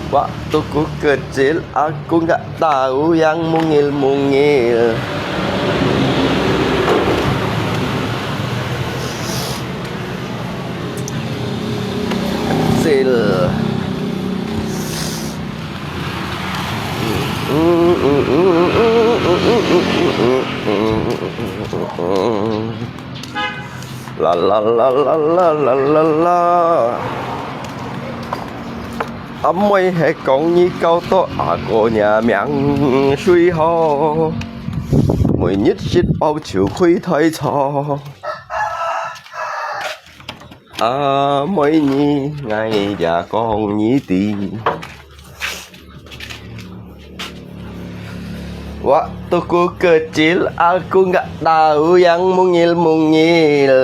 Waktuku kecil aku nggak tahu yang mungil-mungil. Kecil. La la la la la la la la. Mấy hệ con như câu to cô nhà miệng suy ho mỗi nhất xích bao chiều khuy thay cho mấy nhi ngày già con nhí tì Waktuku kecil aku nggak tahu yang mungil-mungil.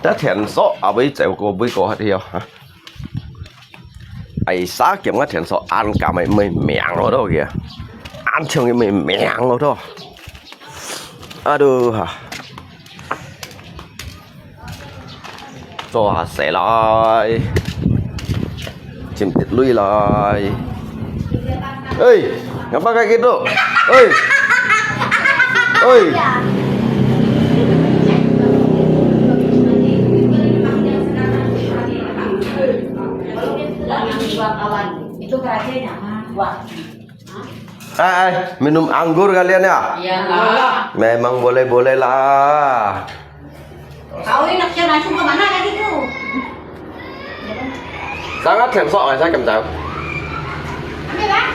Đã thiền số à bây giờ cô bây cô hết hiểu hả? Ai xã kiếm cái thiền số ăn cả mày miệng rồi đó kìa, ăn chung cái mày miệng rồi đó. Aduh hả? Cho sẽ lại, chim tít lui lại. Ê, ngapa kayak gitu? Oi, oi. Itu kerajanya mah. Minum anggur kalian ya? Iyalah. Memang boleh-boleh lah. Kau ini nak langsung ke mana tadi tu? Sangat thèm sọ này sao cầm chào. Ambil lah.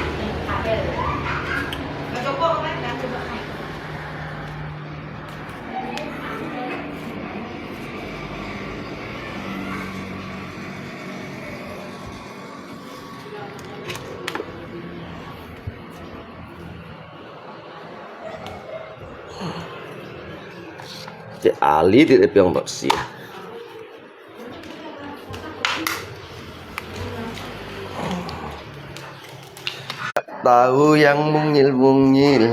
Cik Ali tidak yang bersih. Tahu yang mungil-mungil.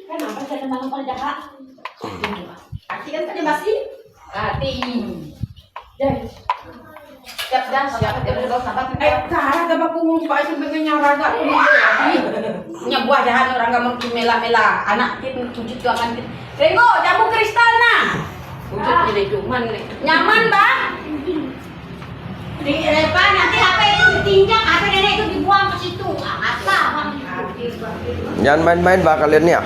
Kenapa saya malam pada jahat? Kaki kan tadi masih? Kaki. Jadi. Siap dah, siap. Dia berdoa sahabat. Cara gak aku ngumpai sampai nyaraga aku punya buah jahat orang gak mungkin mela-mela. Anak kita cuci tuangan kita. Rengo, jamu kristal nah. Wujud jadi cuman nyaman, Bang. Di depan nanti HP itu ditinjak, HP nenek itu dibuang ke situ. Apa, Bang? Jangan main-main bah kalian ya.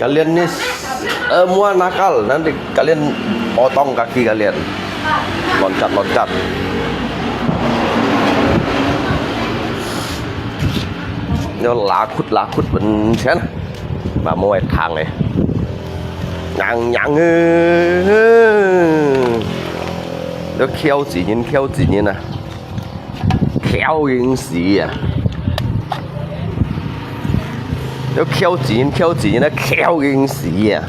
Kalian nih semua nakal, nanti kalian potong kaki kalian, loncat-loncat. Nó lakut bên thế này, bà mua thằng này, nhằng nó khéo gì nè, khéo những gì à, nó khéo gì nó khéo những gì à,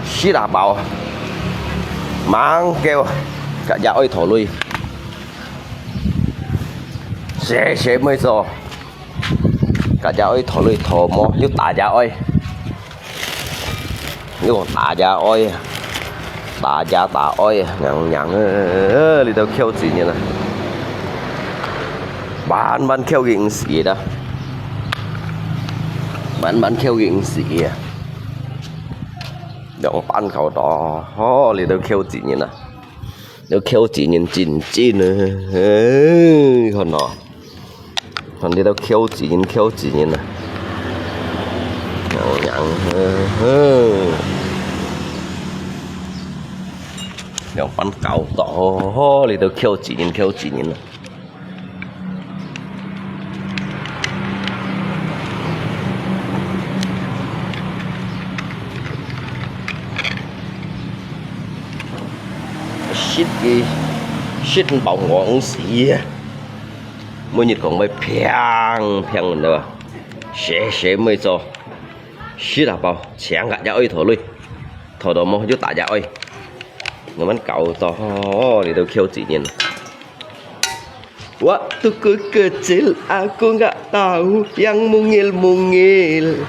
xí là bảo mang kêu cả nhà ơi thổ lui, sẽ mới rồi. Cả nhà ơi thổ lui thổ mò như tả nhà ơi, như còn tả nhà ơi, tả ơi nhằng đi đâu kêu gì như này, bán kêu gì gì đó, bán kêu gì gì à, dòng bán khẩu đó, đi đâu kêu gì như này, đâu kêu gì nhìn chín nữa, còn nó. Còn đi đâu kêu chỉ nhìn này nhặng dòng bắn cầu to đi đâu kêu chỉ nhìn này shit bọng ngọn xỉ mới nhiệt còn mới phèn nữa sẽ mới cho xí là bao chén gạt ra ơi thổi lui thổi đồ mông chút tạ ra ơi người bắn cậu to thì đâu kêu chị nhìn Waktuku kecil aku nggak tahu yang mungil-mungil.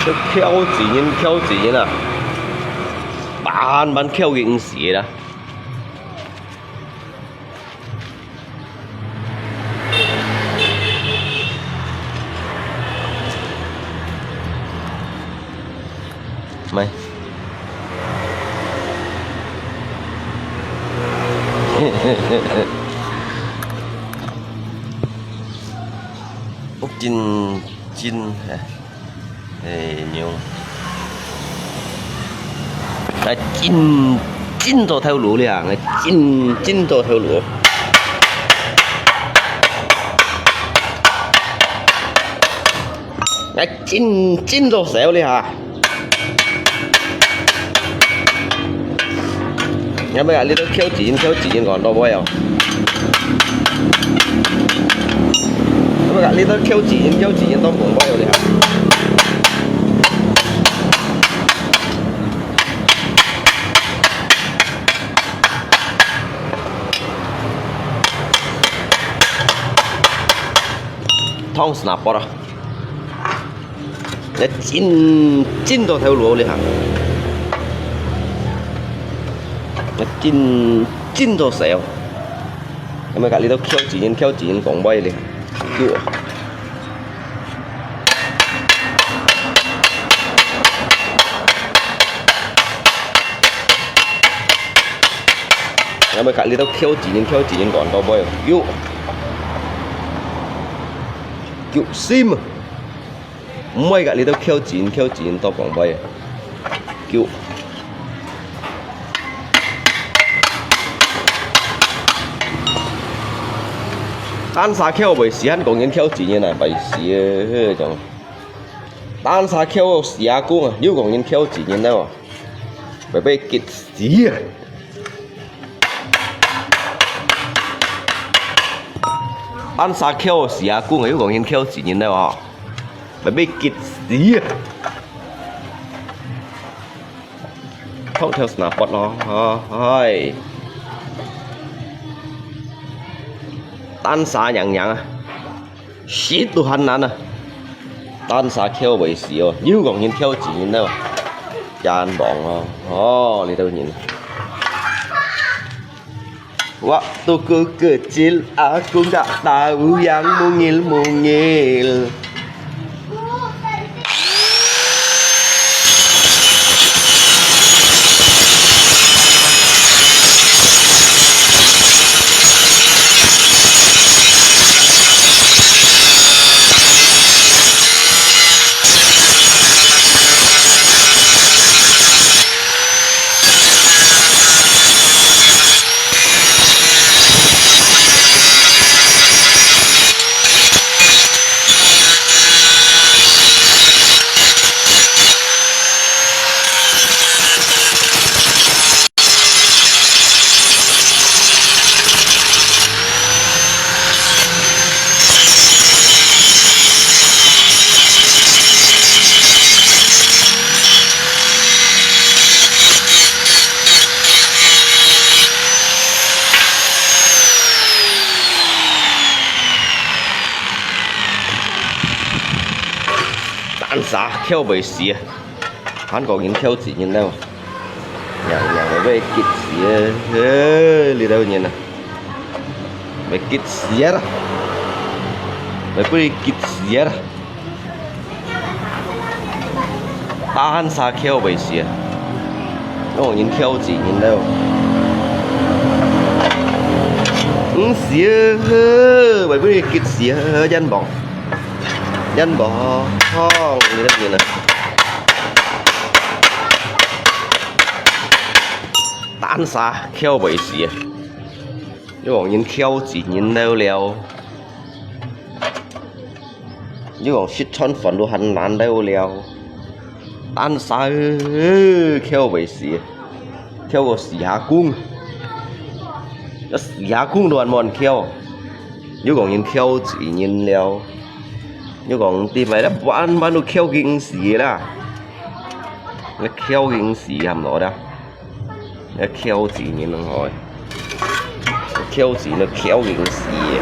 都挑戰啊，班挑件事啦。mày ốc chín hả nhiều là chín đồ theo lúa liền à chín đồ theo lúa là chín đồ xéo liền à. Nhà bây giờ đi tới khéo chỉ còn đâu bao giờ. Nhà bây giờ đi tới khéo chỉ đâu còn bao giờ hả? Thông snap bỏ ra. Để chín đồ theo lúa đi hả? chín đồ xẻo em mới cả đi đâu khéo chỉ còn bay đi cua em mới cả đi đâu khéo chỉ còn đâu bay cua sim mấy cả đi đâu khéo chỉ đâu còn bay cua單沙 Q 為時間講緊 Q 字嘅嗱，為時就單沙 Q 時下工啊，要講緊 Q 字嘅咧喎，咪俾結屎啊！單沙 Q 時下工啊，要講緊 Q 字嘅咧喎，咪俾結屎啊！thông theo snap bot nó thôi tan xa nhằng à shit tu hành nè tan xa kêu vậy xí rồi nếu còn nhìn kêu chỉ nhìn đâu chan bọn đi đâu nhìn waktu ku kecil aku nggak tahu yang mungil-mungil. Ăn xả kêu bầy xì hắn có những kêu gì nhìn đâu nhà nó về kít xì đi đâu nhìn nè về kít xì đó về bơi kít xì đó ta hắn xả kêu bầy xì nó có những kêu gì nhìn đâu xì về bơi kít xì dân bỏng dân bỏ thong như thế này tan xa kêu bầy xì nếu còn nhìn kêu chỉ nhìn đâu leo nếu còn shit ton phần đồ hành nán đâu leo tan xa kêu bầy xì kêu có xì hạ cung đồ ăn mòn kêu nếu còn nhìn kêu chỉ nhìn leo nhưng còn tìm vậy đó bán nó kêu kinh gì đó nó kêu kinh gì hàm nó đó nó kêu gì nhìn nó hỏi kêu gì nó kêu kinh gì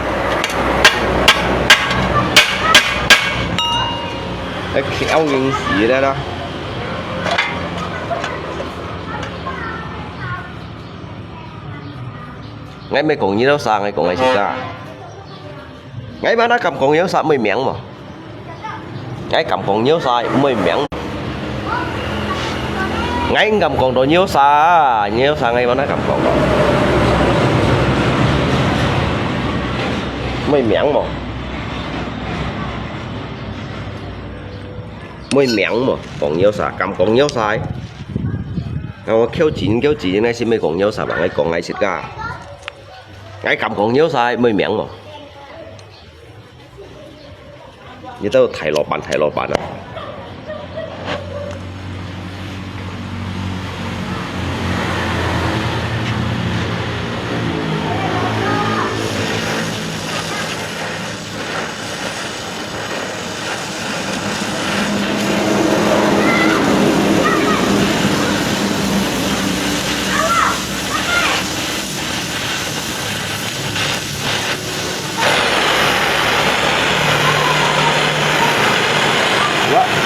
Cái khéo những gì đây đó. Ngay mấy con như đâu sang ngay con này xịt ra. Ngay mà nó cầm con nhớ sang mới miệng mà. Ngay cầm con nhớ sai mới miệng. Ngay cầm con đồ nhớ xa ngay mà nó cầm con đó. Mới miệng mà. Mới miệng mà còn nhớ xa cầm con nhớ sai. Nó kéo chín này xin mấy con nhớ xa bằng ngay con này xịt ra. Ngay cầm con nhớ sai mới miệng mà. Như tao thầy lọ bàn à.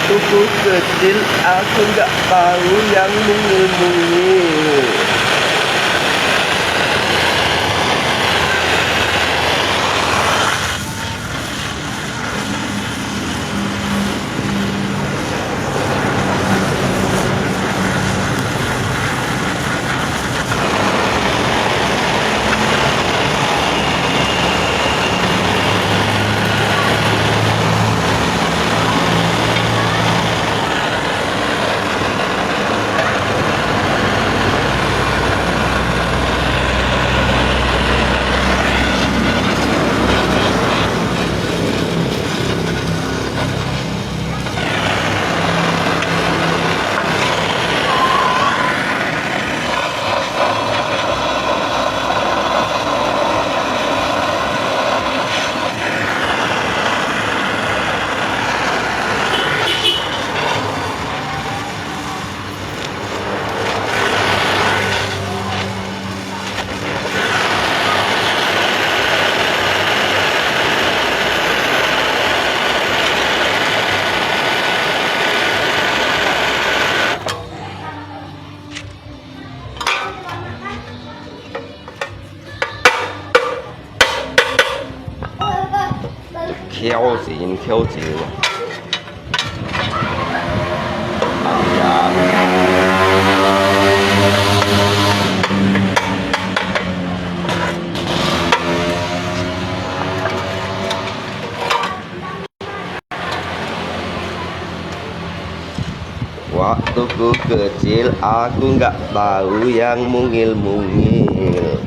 Waktu kecil aku nggak tahu yang mungil-mungil. Khéo gì mà. Waktuku kecil aku nggak tahu yang mungil-mungil.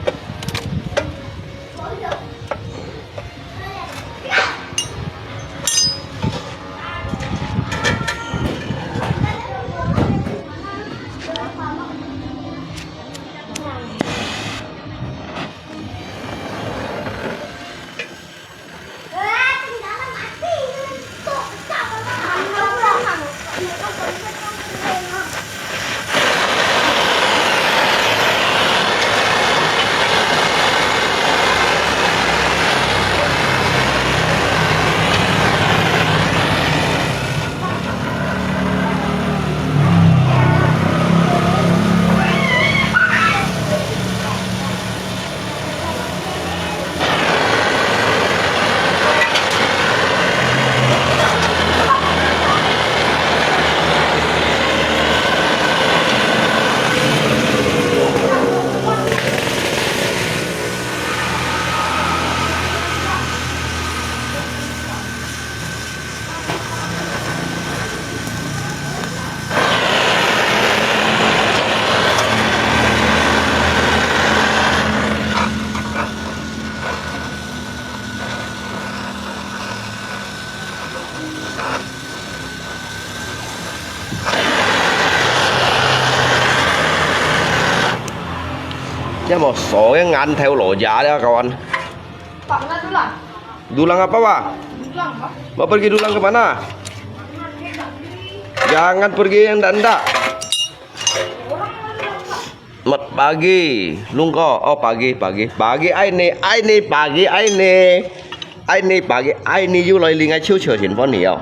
Chứ một số yang ăn theo lộ giá đó kawan. Dulang apa Pak? Mau pergi dulang kemana? Jangan pergi yang anda. Mat pagi, lungko. Oh pagi. Pagi ai ni pagi ai ni pagi ai ni you lại liền ngay chiếu chờ tiền phong nhiều.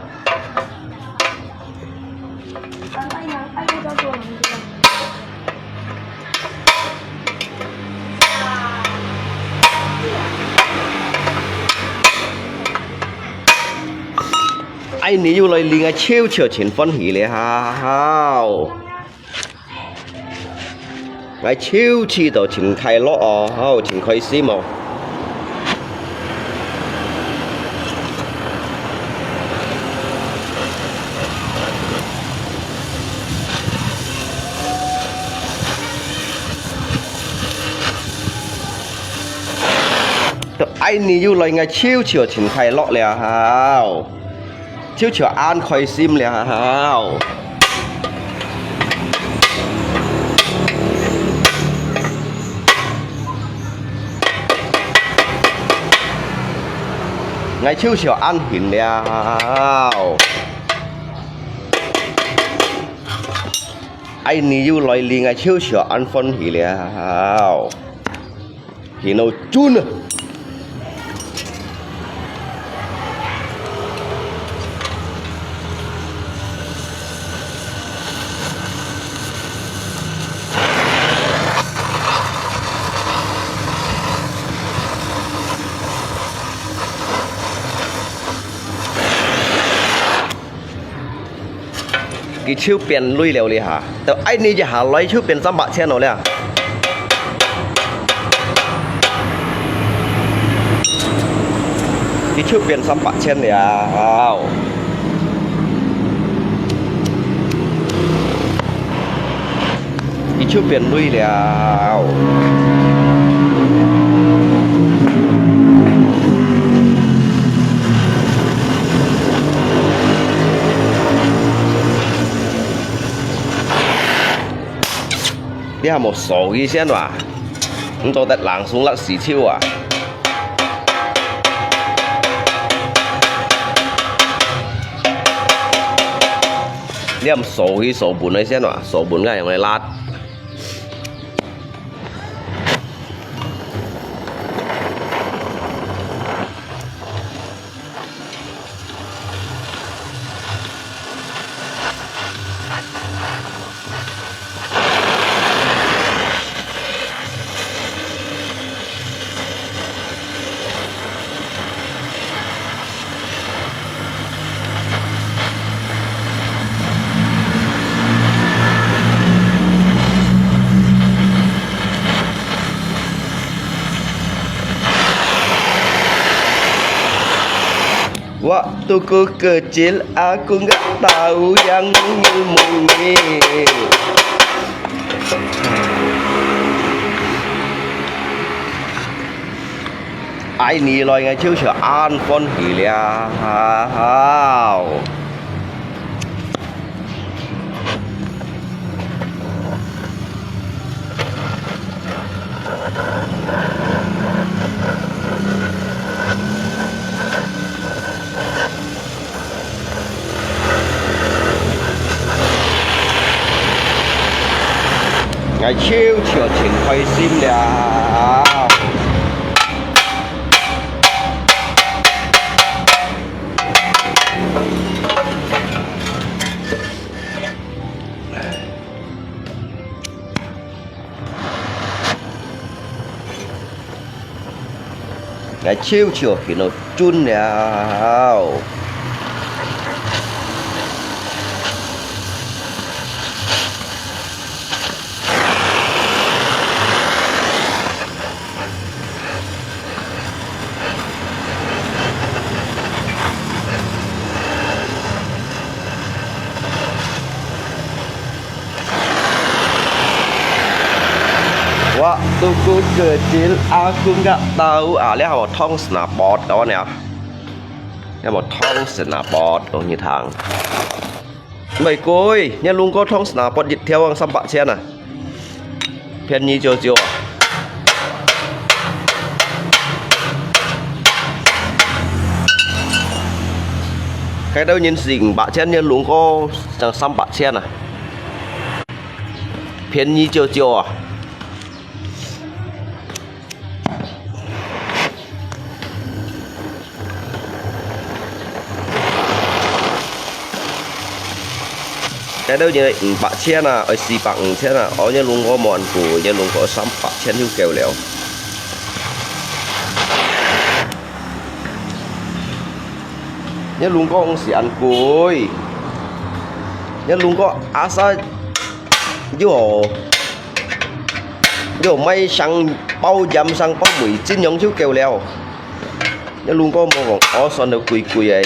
ai ní yêu lời liền ai chiêu chiều chiến phân hỉ lẽ hao ai chiêu chi đầu chiến khai lọ hao chiến khai xí mò ai ní yêu lời ngay chiêu chiều chiến khai lọ lẽ hao chiêu chiều an khai sim lẽ hao ngày chiêu chiều ăn hình đeo anh níu lời liền ngày chiêu chiều ăn phân hỉ đeo thì nó chun cái chiêu biển lui liều liền hả? Tao anh đi hả lấy chiêu biển trăm bạc chen rồi nè. Cái chiêu biển trăm bạc chen nè. Cái chiêu biển lui liều. Đi hà một số gì xem à, chúng tôi đặt làng xuống lặng xí chiêu à. Đi hà số bốn này xem à, số bốn cái này lát. Waktu ku kecil aku nggak tahu yang ilmu. Ai ní loài ngày chiêu chờ an con hỉ lìa hao. ngày chiêu chiều triển khai sim là ngày chiêu chiều thì nó chun nào waktu ku kecil aku nggak tahu lihat một thông snapboard đó nè, lihat một thông snapboard ở như thằng mày coi nha luôn có thông snapboard dịch theo bằng xăm bạc chen à, phiền như chiều chiều cái đâu nhìn xịn bạc chen nha luôn có xăm bạc chen à, phiền như chiều chiều à. Cái đâu như này bạc chen à, ở xì bạc chen à, ở nhà luôn có mòn của nhà luôn có xăm bạc chen hữu kèo léo. nhớ luôn có ông sĩ ăn cùi, nhớ luôn có asa vô vô mấy sang bao dầm sang bao mùi chín nhông chiếu kêu leo, nhớ luôn có một con ó son được cùi cùi ấy.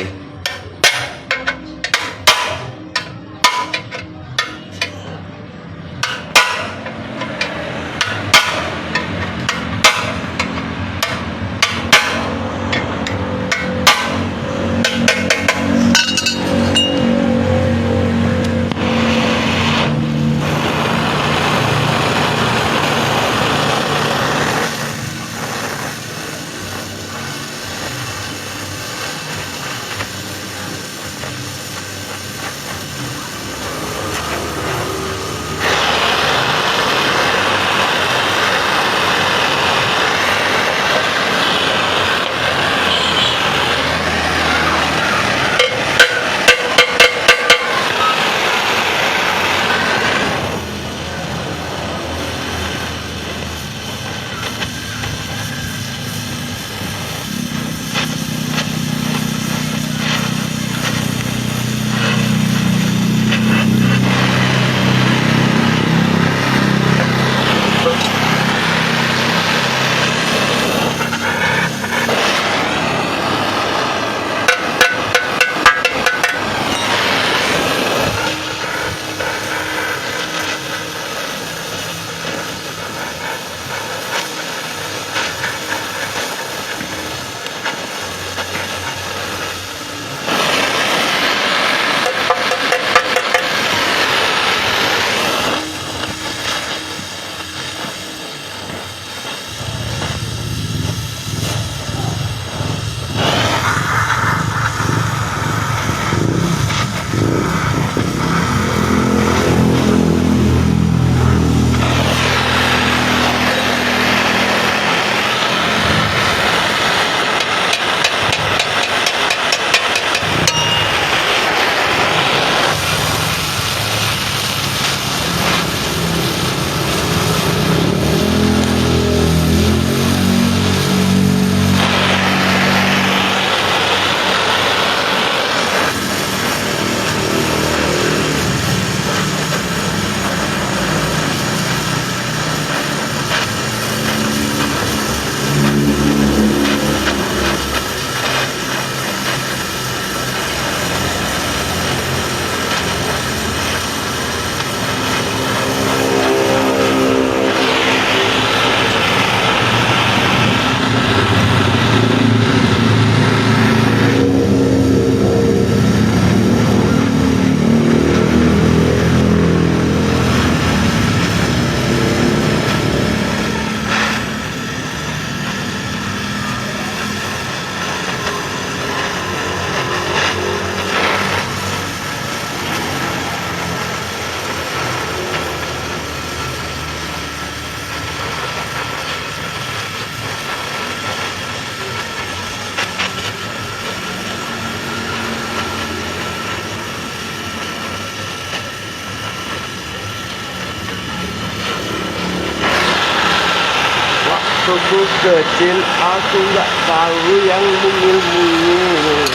Waktu kecil aku nggak tahu yang mungil-mungil.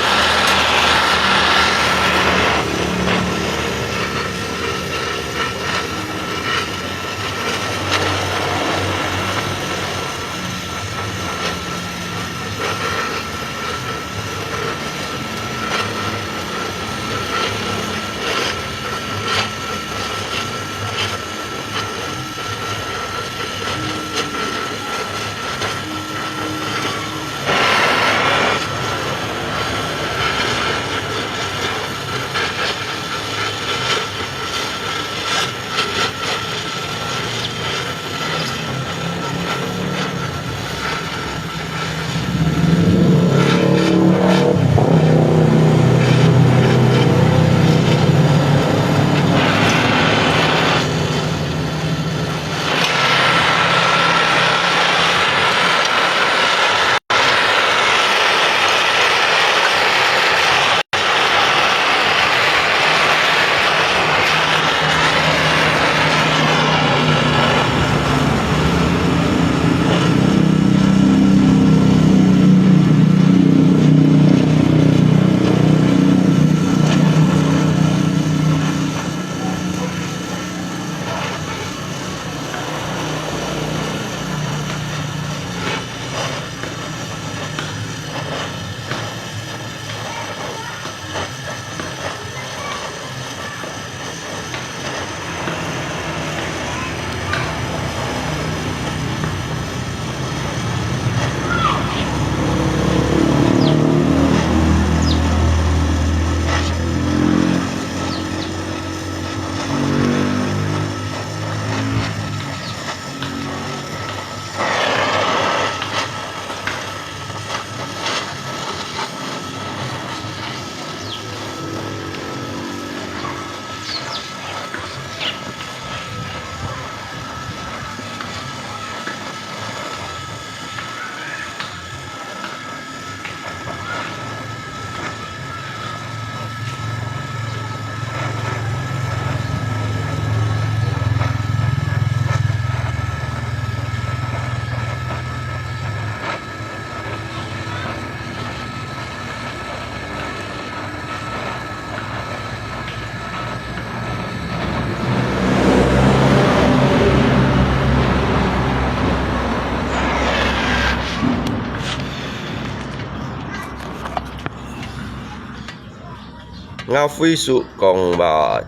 ngao phi su còn bà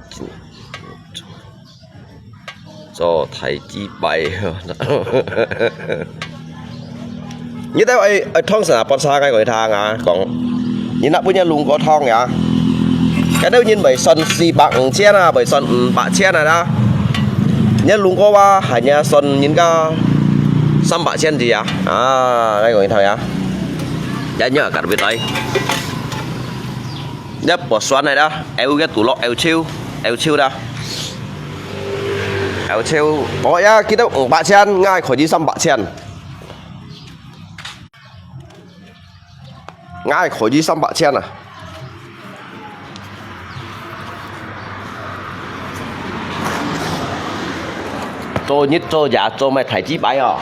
cho thầy chi bày như thế vậy ở thong sản bonsai cái gọi thang à còn như nãy bây giờ luôn có thong nhá cái đâu nhìn bảy son xì bằng chen à bảy son bạ chen này đó nhớ luôn có ba hải nhà son những cái xăm bạ chen gì à đây gọi thằng à giá nhớ cả việc đây nhấp bỏ xoắn này đó eo cái tủ lọ eo chiêu đó eo chiêu bỏ ya kia đâu bạ chen ngay khỏi đi xăm bạ chen ngay khỏi đi xăm bạ chen à做nhất做giả做mày thầy chí bái à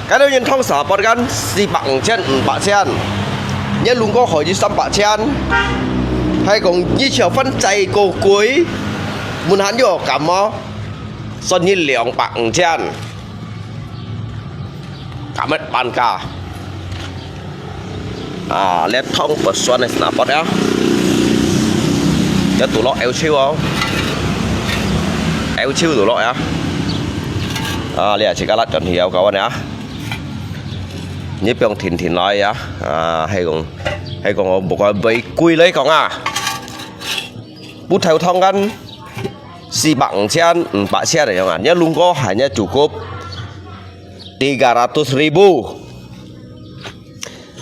cái đâu nhìn thông sở bật gan xì bằng chen bạ chen nhớ luôn có hỏi đi xăm bạ chen hay còn như chiều phân chạy cổ cuối muốn hắn vô cảm mò son như liều bằng chen cảm ơn bạn cả lên thông bật xuân này là bật á cho tủ lọ eo chiêu không eo chiêu tủ lọ á liền chỉ có lát chuẩn hiểu các bạn nhá nhếp trong thìn nói á hay còn một cái bẫy quy lấy còn bút theo thông gan xì bằng chen bạ xe này không nhớ luôn có hanya nhớ chủ cốp 300.000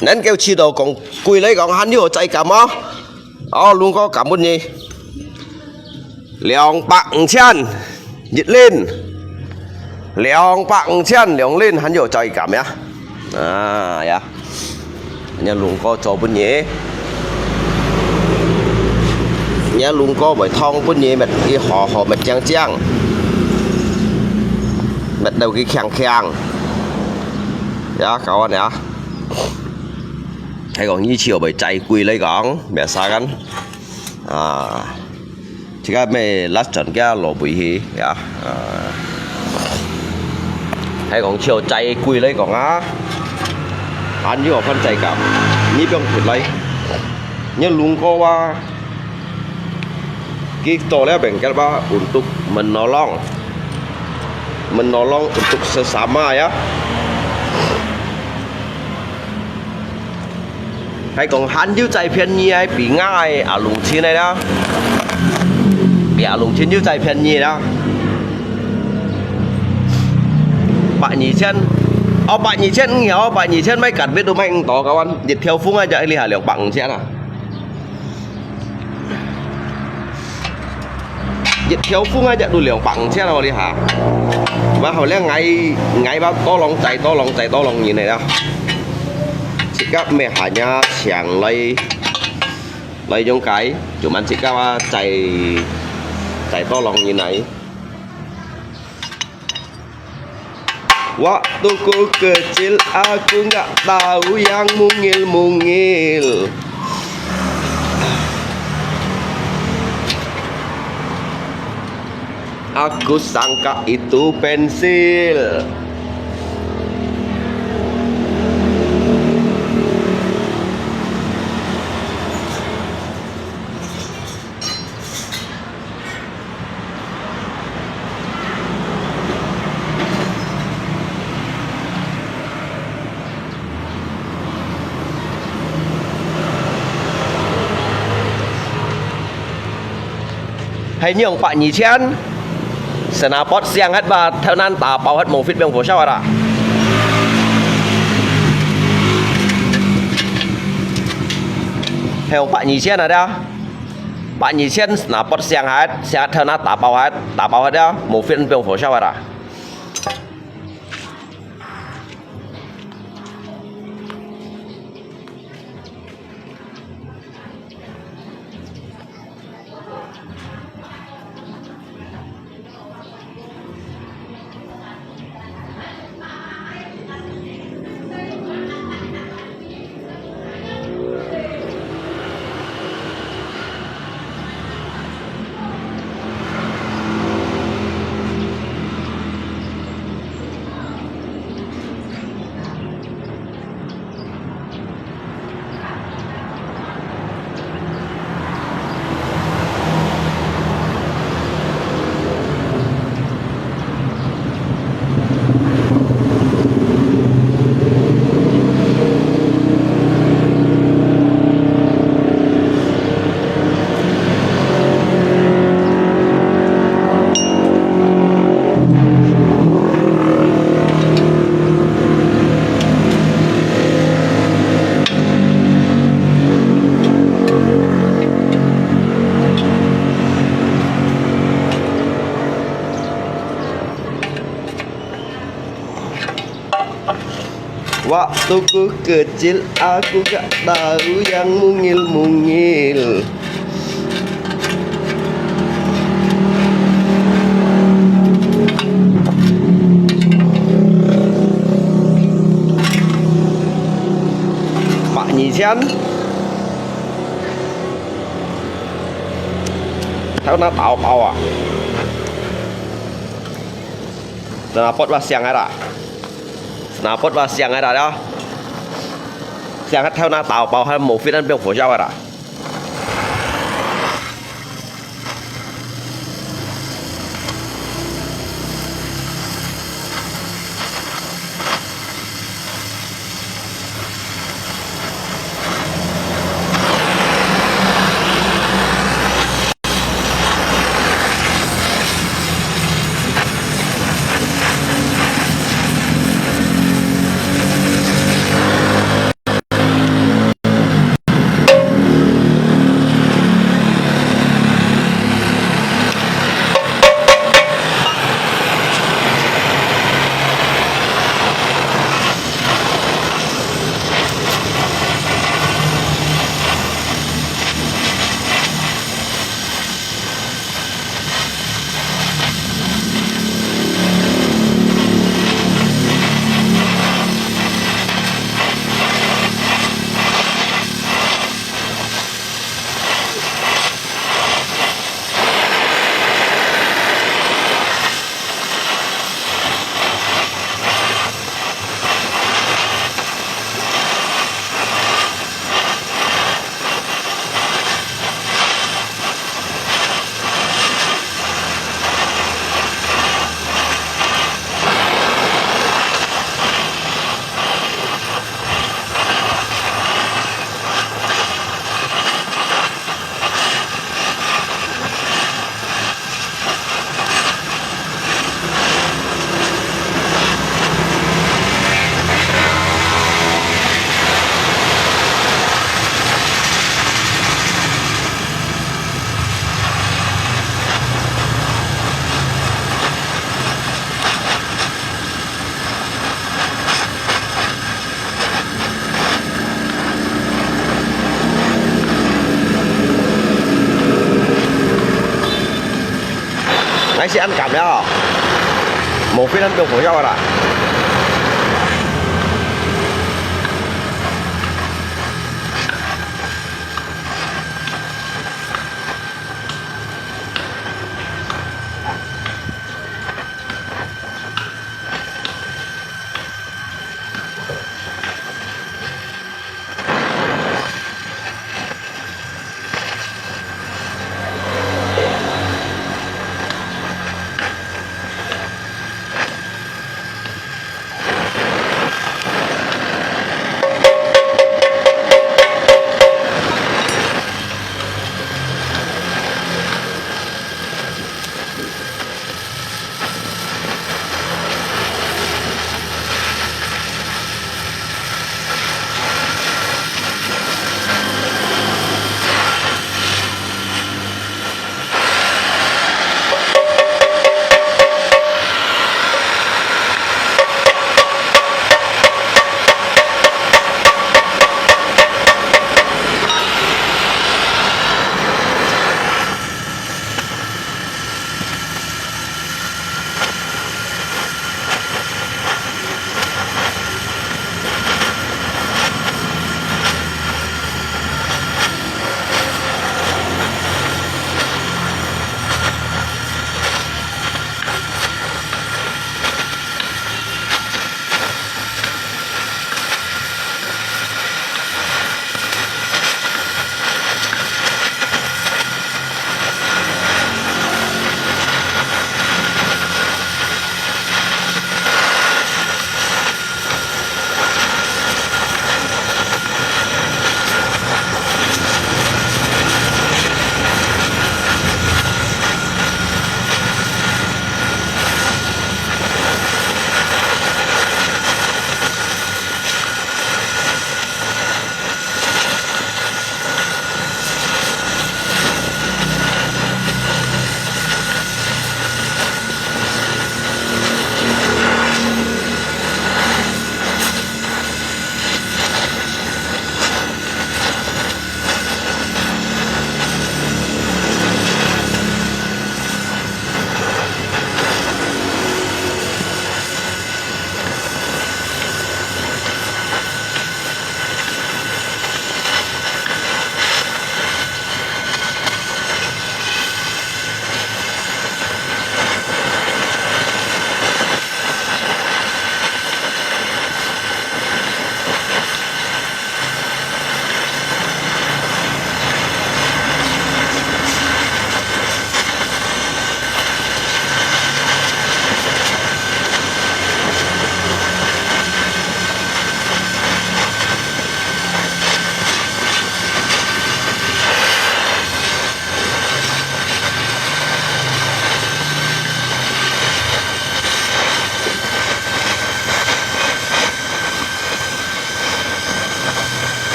nên kêu chi đầu còn quy lấy còn hắn vô chạy cả mó luôn có cảm ơn gì liòng bằng chen nhiệt lên liòng bằng chen liòng lên hắn vô chạy cảm nhá ya nhà luôn có cho bên nhé nhà luôn có bởi thông bên nhé mệt cái họ mệt chang mệt đầu cái khang ya các bạn nhá hay còn như chiều bởi chạy quỳ lấy gọn mẹ xa gắn chỉ cái mẹ lát chuẩn cái lỗ bụi hì ya hay còn chiều chạy quỳ lấy gọn anh với phân chạy cảm như trong thịt lấy nhớ luôn có qua cái tổ lẽ bằng cái ba untuk menolong untuk sesama ya hay còn hắn dưới chạy phiền nhi hay bị ngay lùng chi này đó bị lùng chi dưới chạy phiền nhi đó Pak Nhì Chen. Pak Nhì Chen nghèo, Pak Nhì Chen mấy cắt biết đồ mạnh to kawan. Dịch theo phung aja lihat lihat Pak Nhì Chen à. Dịch theo phung aja đồ lihat Pak Nhì Chen nào lihat. Và hồi lẽ ngay bao to lòng như này đâu. Chỉ các mẹ hanya chẳng lấy giống cái cuma chỉ các chạy to lòng như này. Waktuku kecil aku nggak tahu yang mungil-mungil. Aku sangka itu pensil. Hay nhường Pak Nhì Chen Snapot siang hết và theo nan tà bao hết một phít bên phố sao ạ. Theo Pak Nhì Chen ada Pak Nhì Chen Snapot siang hết theo nan tà bao hết đó một phít bên phố sao ạ. Waktuku kecil aku gak tahu yang mungil-mungil. Pak Nhì Chen theo nó tạo bao à. Snapot và siang ada. Snapot và siang ada đó. Siang theo nó tạo bao hay một phiên ăn bên phố sao à. nãy sẽ ăn cảm nhá. Một phiên ăn được của nhau à.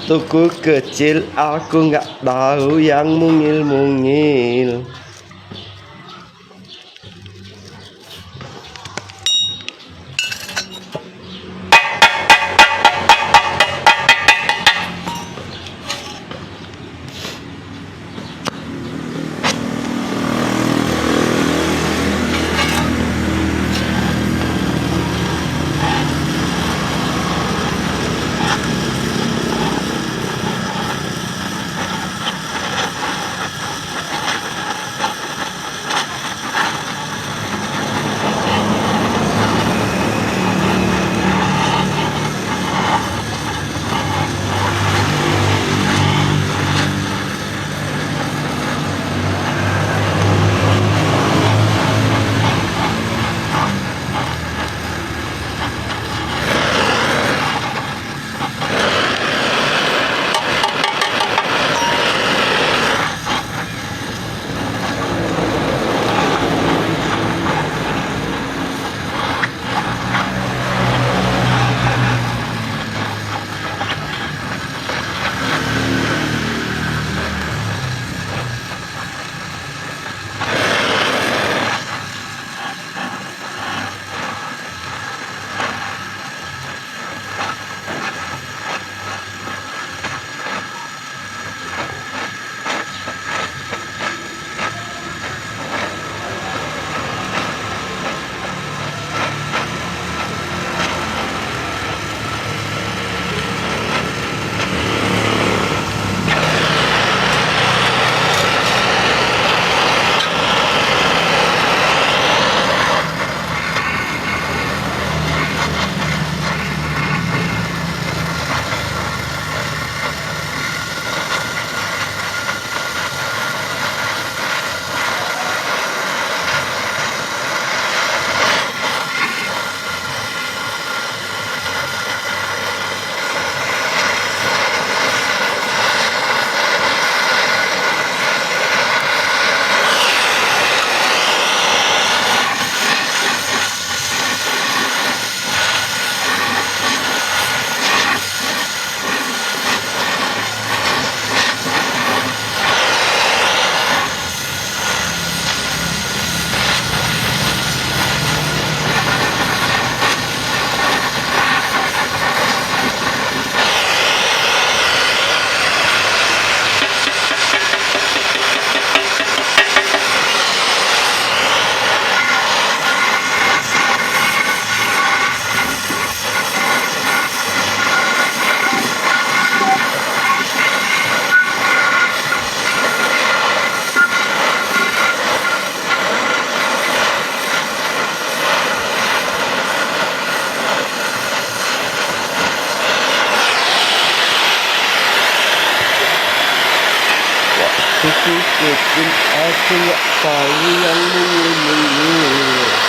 Waktuku kecil aku nggak tahu yang mungil-mungil. Masih kecil aku nggak tahu yang mungil-mungil.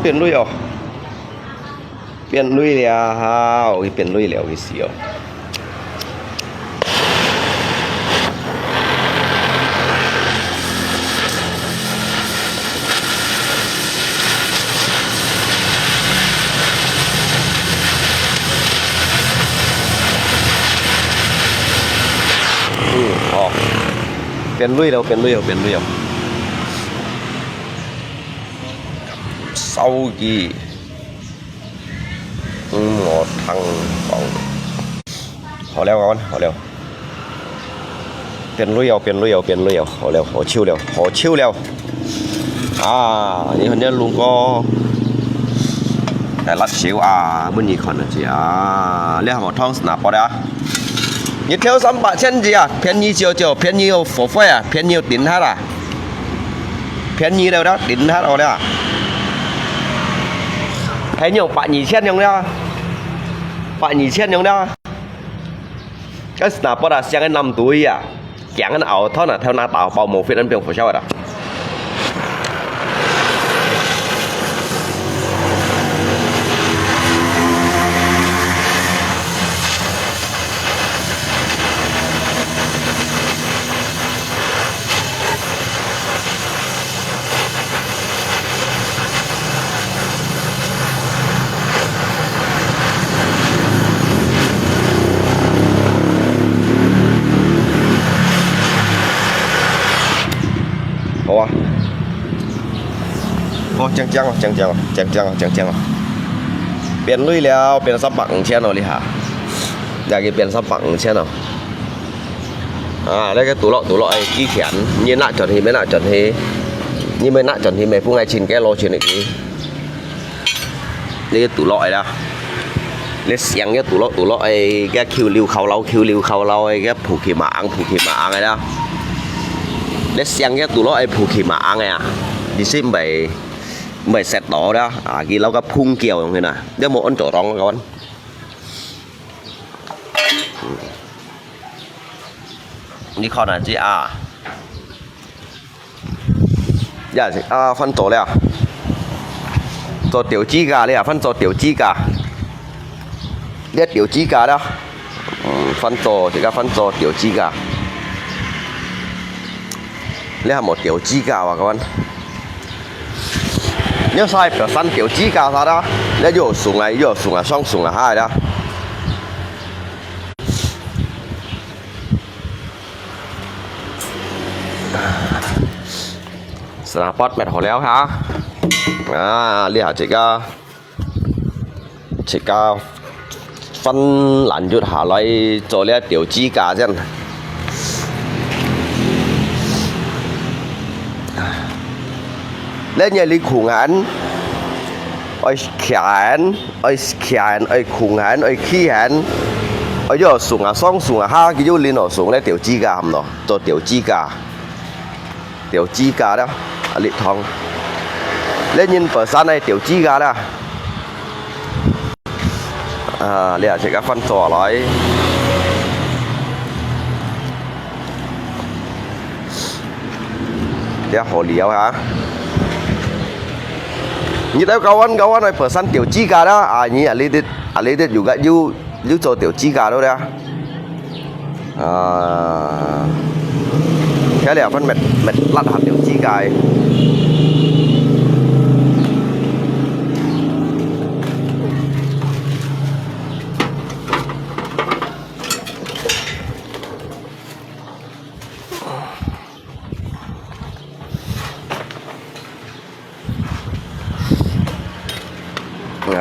เปลี่ยนลุยเหรอเปลี่ยนลุยแล้วเปลี่ยนลุยแล้วกี่เสียวอ๋อเปลี่ยนลุยแล้วเปลี่ยนลุยแล้วเปลี่ยนลุยแล้วsau gì một thằng còn họ leo con họ leo tiền lùi dầu họ leo họ chiêu leo như hình như luôn cóแต่ละชิวbên gì còn là gì leo một thằng snap vào đây你挑300几便宜9便宜有付费便宜有顶他啦便宜了đó顶他rồi đó thấy nhiều bạn nhỉ chen nhung đó bạn nhỉ chen nhung đó cái snap đó sang cái 5 tuổi chẳng cái ảo thoát là theo na tạo bao một phiên ăn biển của sao vậyจังเปลี่ยนลุยแล้วเปลี่ยนซับปังเช่นเอาเลยฮะอยากจะเปลี่ยนซับปังเช่นเอาแล้วcái tủ lọ ấy ký khẻn như nạ chọn thì mới nạ chọn thế nhưng mà nãy chuẩn thì mày cũng ngay chín cái lô chuyện này cái tủ lọi đó lấy xiang cái tủ lọi cái khiêu liu khâu lâu cái phụ khí mạng này đó lấy xiang cái tủ lọi phụ khí mạng này à đi xem mày xét đó đó à cái lâu cái phun kiều như này nếu một con chỗ rong các bạnนี่ข้อไหนจีdạ phân tổเลยtổ tiểu chi gàเลยphân tổ tiểu chi gà biết tiểu chi gà đó phân tổ thì các phân tổ tiểu chi gà lấy một tiểu chi gà các bạn nhớ sai phải phân tiểu chi gà sao đó lấy vô xuống này xong xuống là hai đó Snapbot mệt hồi léo hả liên hệ chỉ có phân lạnh chút hạ lại cho lấy tiểu chi cả chân lấy nhà lý khủng hẳn ơi khỏn ơi khủng hẳn ơi khí hẳn ơi giờ xuống à xong xuống à ha cái vô liên ở xuống lấy tiểu chi cả hầm đó cho tiểu chi cả đó lị thong lên nhìn phở san này tiểu chi gà đó liệu sẽ các phân tổ lại để hồ liễu hả như đấy câu anh này phở san tiểu chi gà đó như lấy được juga you cho tiểu chi gà đâu đấy cái này phân mệt lăn hạt tiểu chi gà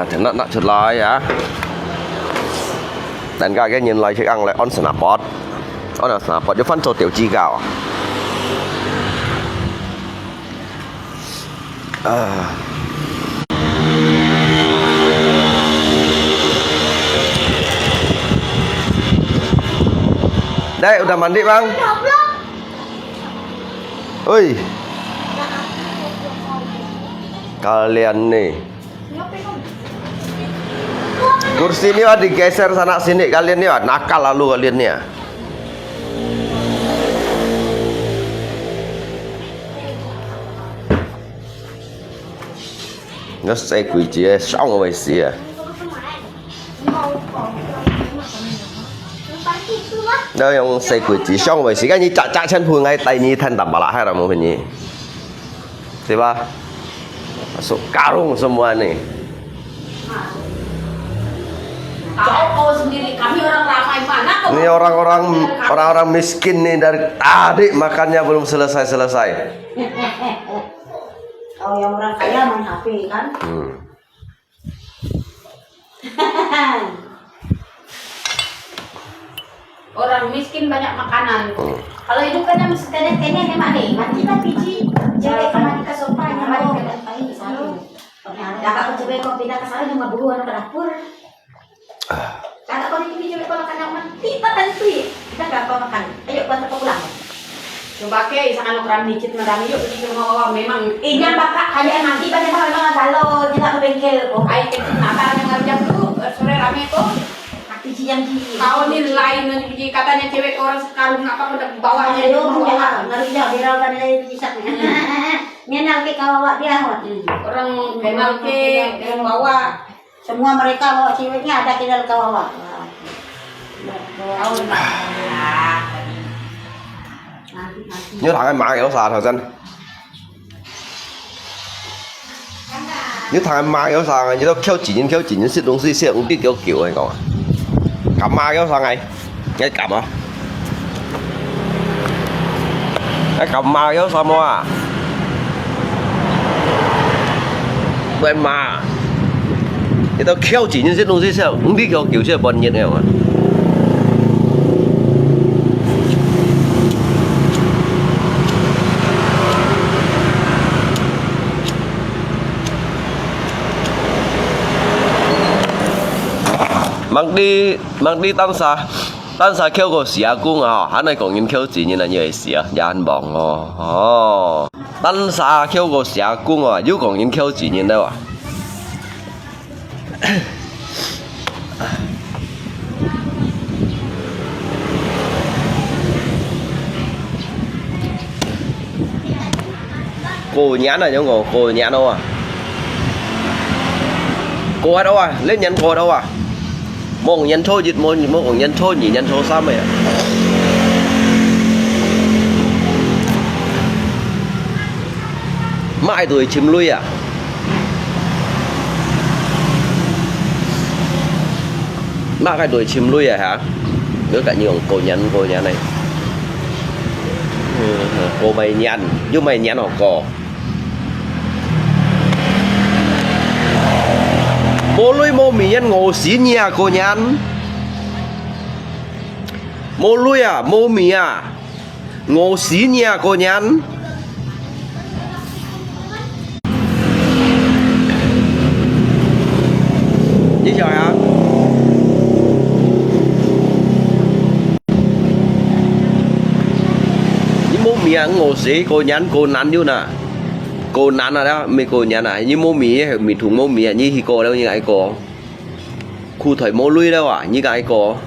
thì nó chụp lại á đánh cái nhìn lại chiếc ăn lại on snapbot cho phân cho tiểu chi gạo đây udah mandi bang oi kalian nih kursi ini digeser sana sini kalian nih nakal lalu kalian nih nó xe quỷ chị xong rồi xì đây ông xe quỷ chị xong rồi xì cái như chạy chân phù ngay tay như thân tầm bà lại hay là một hình gì thì ba masuk karung semua nih Kau sendiri, kami orang ramai mana? Ini orang-orang miskin nih dari tadi makannya belum selesai. Oh, yang orang kaya main HP kan? Orang miskin banyak makanan. Kalau hidup kan yang sekadang-kadang hemat nih. Mandi kan biji, jelek mandi ke sofa, mandi ke lantai di sana. Kakak kau coba kau pindah ke sana cuma buruan ke dapur. Kakak kau ini coba kau makan yang mati, tak tentu. Kita nggak kau makan. Ayo bantu kau pulang. Coba ke sangat ukuran dikit madami yuk kita mau memang inya bakak kalian nanti banyak orang kalau tidak ke bengkel oh ayo kita apa yang ngerja dulu sore rame tuh kaki jam di tahun ini lain nanti katanya cewek orang sekarang apa udah bawahnya itu ngerja viral kan dari pisatnya nyenal ke kawawa dia orang kenal ke yang bawa semua mereka bawa ceweknya ada kenal kawawa tahun nhớ thằng em mạ kéo xà thời dân nhớ thằng em mạ kéo xà như nó kéo chỉ nhìn xịt đông xịt xịt cũng biết kiểu này còn cầm ma kéo xà này nghe cầm à cái cầm ma kéo xà mua em ma thì nó kéo chỉ nhìn xịt đông xịt xịt cũng biết kiểu chứ bận nhiệt này mà mang đi tan sa kêu có xia cung à hắn này còn nhìn kêu gì như là như vậy xia yan bỏng tan sa kêu có xia cung à yêu còn nhìn kêu gì như đâu à cô nhãn này nhớ cô nhãn đâu à cô ở đâu à lên nhãn cô đâu à một nhãn thôi dịch một nhãn thôi nhỉ nhãn thôi sao mày mãi tuổi chim lui à mãi cái tuổi chim lui à hả nữa cả nhiều cô nhãn này cô mày nhăn chứ mày nhăn họ cò mô lui mô mì nhăn ngô xí nhà cô nhăn mô lui à mô mì à ngô xí nhà cô nhăn như trời hả miếng ngô xí cô nhắn cô nắn như nè cô nắn là đó mấy cô nhắn này như mô mì thùng mô mì như hi cô đâu như cái cô khu thời mô lui đâu à như cái cô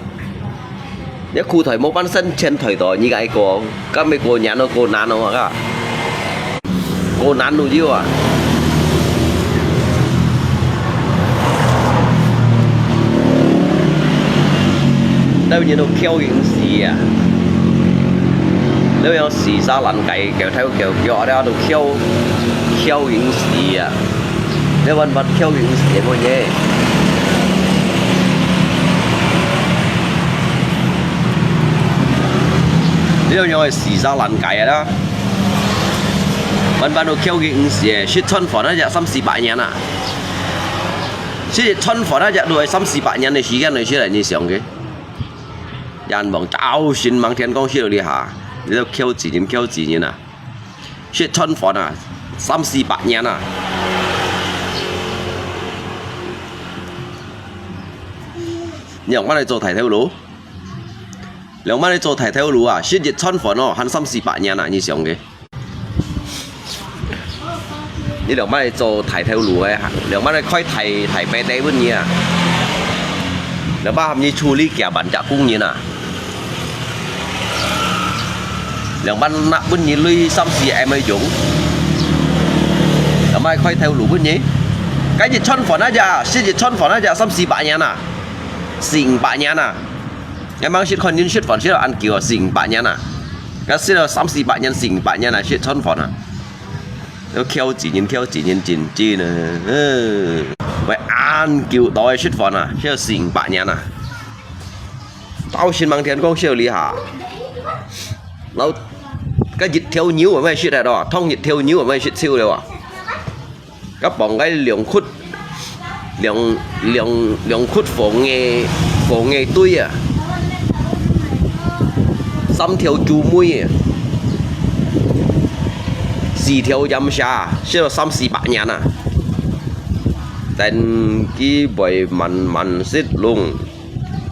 nếu khu thời mô bán sân trên thời đó như cái cô các mấy cô nhắn nó cô nắn không ạ cô nắn đủ chứ à đâu như nó kêu những gì à nếu有時沙能計嘅睇個腳我哋喺度挑影視啊，你揾乜挑影視乜嘢？呢樣嘢係時沙能計啦，揾到挑影視嘅，雪春房一日300-400人啊，雪春房一日都係300-400人嘅時間嚟出嚟你上嘅，人忙就算猛天光出到呢下。你都 Q 字點 Q 字嘅啊？雪春房啊，300-400人啊！兩蚊你做提條路，2蚊你做提條路啊！雪熱春房哦，慳300-400人啊！以上嘅，你2蚊你做提條路嘅，2蚊你開提啤地乜嘢啊？2蚊含你處理夾板夾工嘢啊！2蚊nak bên gì lui xong xì em ơi dũng làm ai khoai theo lũ bên nhỉ cái gì chôn phỏn aja xí gì chôn phỏn aja xong xì bạ nhá nà xỉn bạ nhá nà em mang xí con nhân xí phỏn xí là ăn kiểu xỉn bạ nhá nà cái xí là xong xì bạ nhá xỉn bạ nhá nà xí chôn phỏn à nó kêu chỉ nhân chi nè vậy ăn kiểu đói xí phỏn à xí là xỉn bạ nhá nà tao xin mang tiền con xí lý hả nó cái dịch theo nhiêu ở mấy shit này đó thông dịch theo nhiêu ở mấy shit siêu đâu à các bọn cái lượng khuất phổ nghề tươi à xăm theo chú muối à xì theo giam xa sẽ là xăm xì bạc nhàn à tên cái bầy mặn xít luôn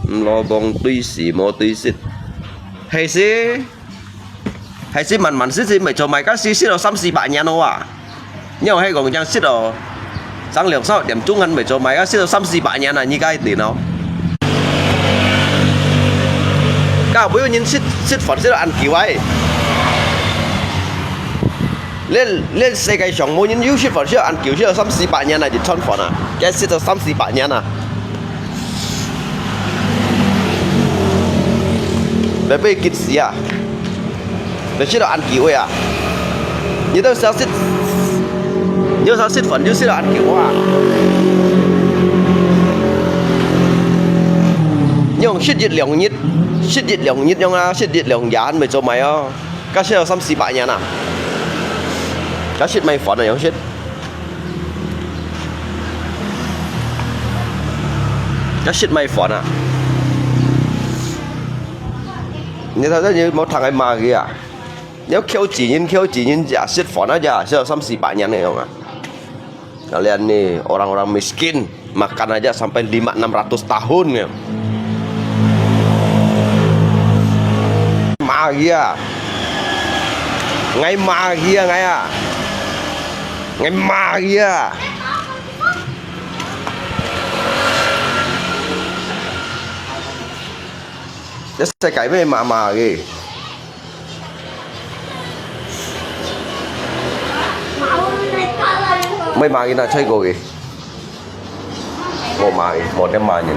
lo bông tuy xì mò tuy xít hay xí mặn xít xí mày cho mày các xí xít là xăm xì bạc nhàn đâu à nhưng mà hay còn chẳng xít là sáng liệu sao điểm trung ăn mày cho mày các xít là xăm xì bạc nhàn là như cái tiền nào các bữa nhìn xít phật xít là ăn kiểu ấy lên世界上冇人要食飯，需要按叫需要300-400人啊，就餐飯啊，一食到300-400人啊，你俾佢結事啊，你需要按叫啊，你都想食，你想食飯就需要按叫啊，用食熱涼熱用啊，食熱涼飲咪做咪哦，家需要300-400人啊。cá shit may phỏn này không shit cá shit may phỏn à như thế như một thằng em mà kìa nếu kêu chỉ nhìn giả shit phỏn á giả sẽ là xăm xì bả nhăn này không à kalian nih orang-orang miskin Makan aja sampai 500-600 tahun ya. Magia. Ngày magia ngày à. Ngày magia. Cái xe cái với mà gì. Mấy mà cái nào chơi cô gì. Một em mà nhìn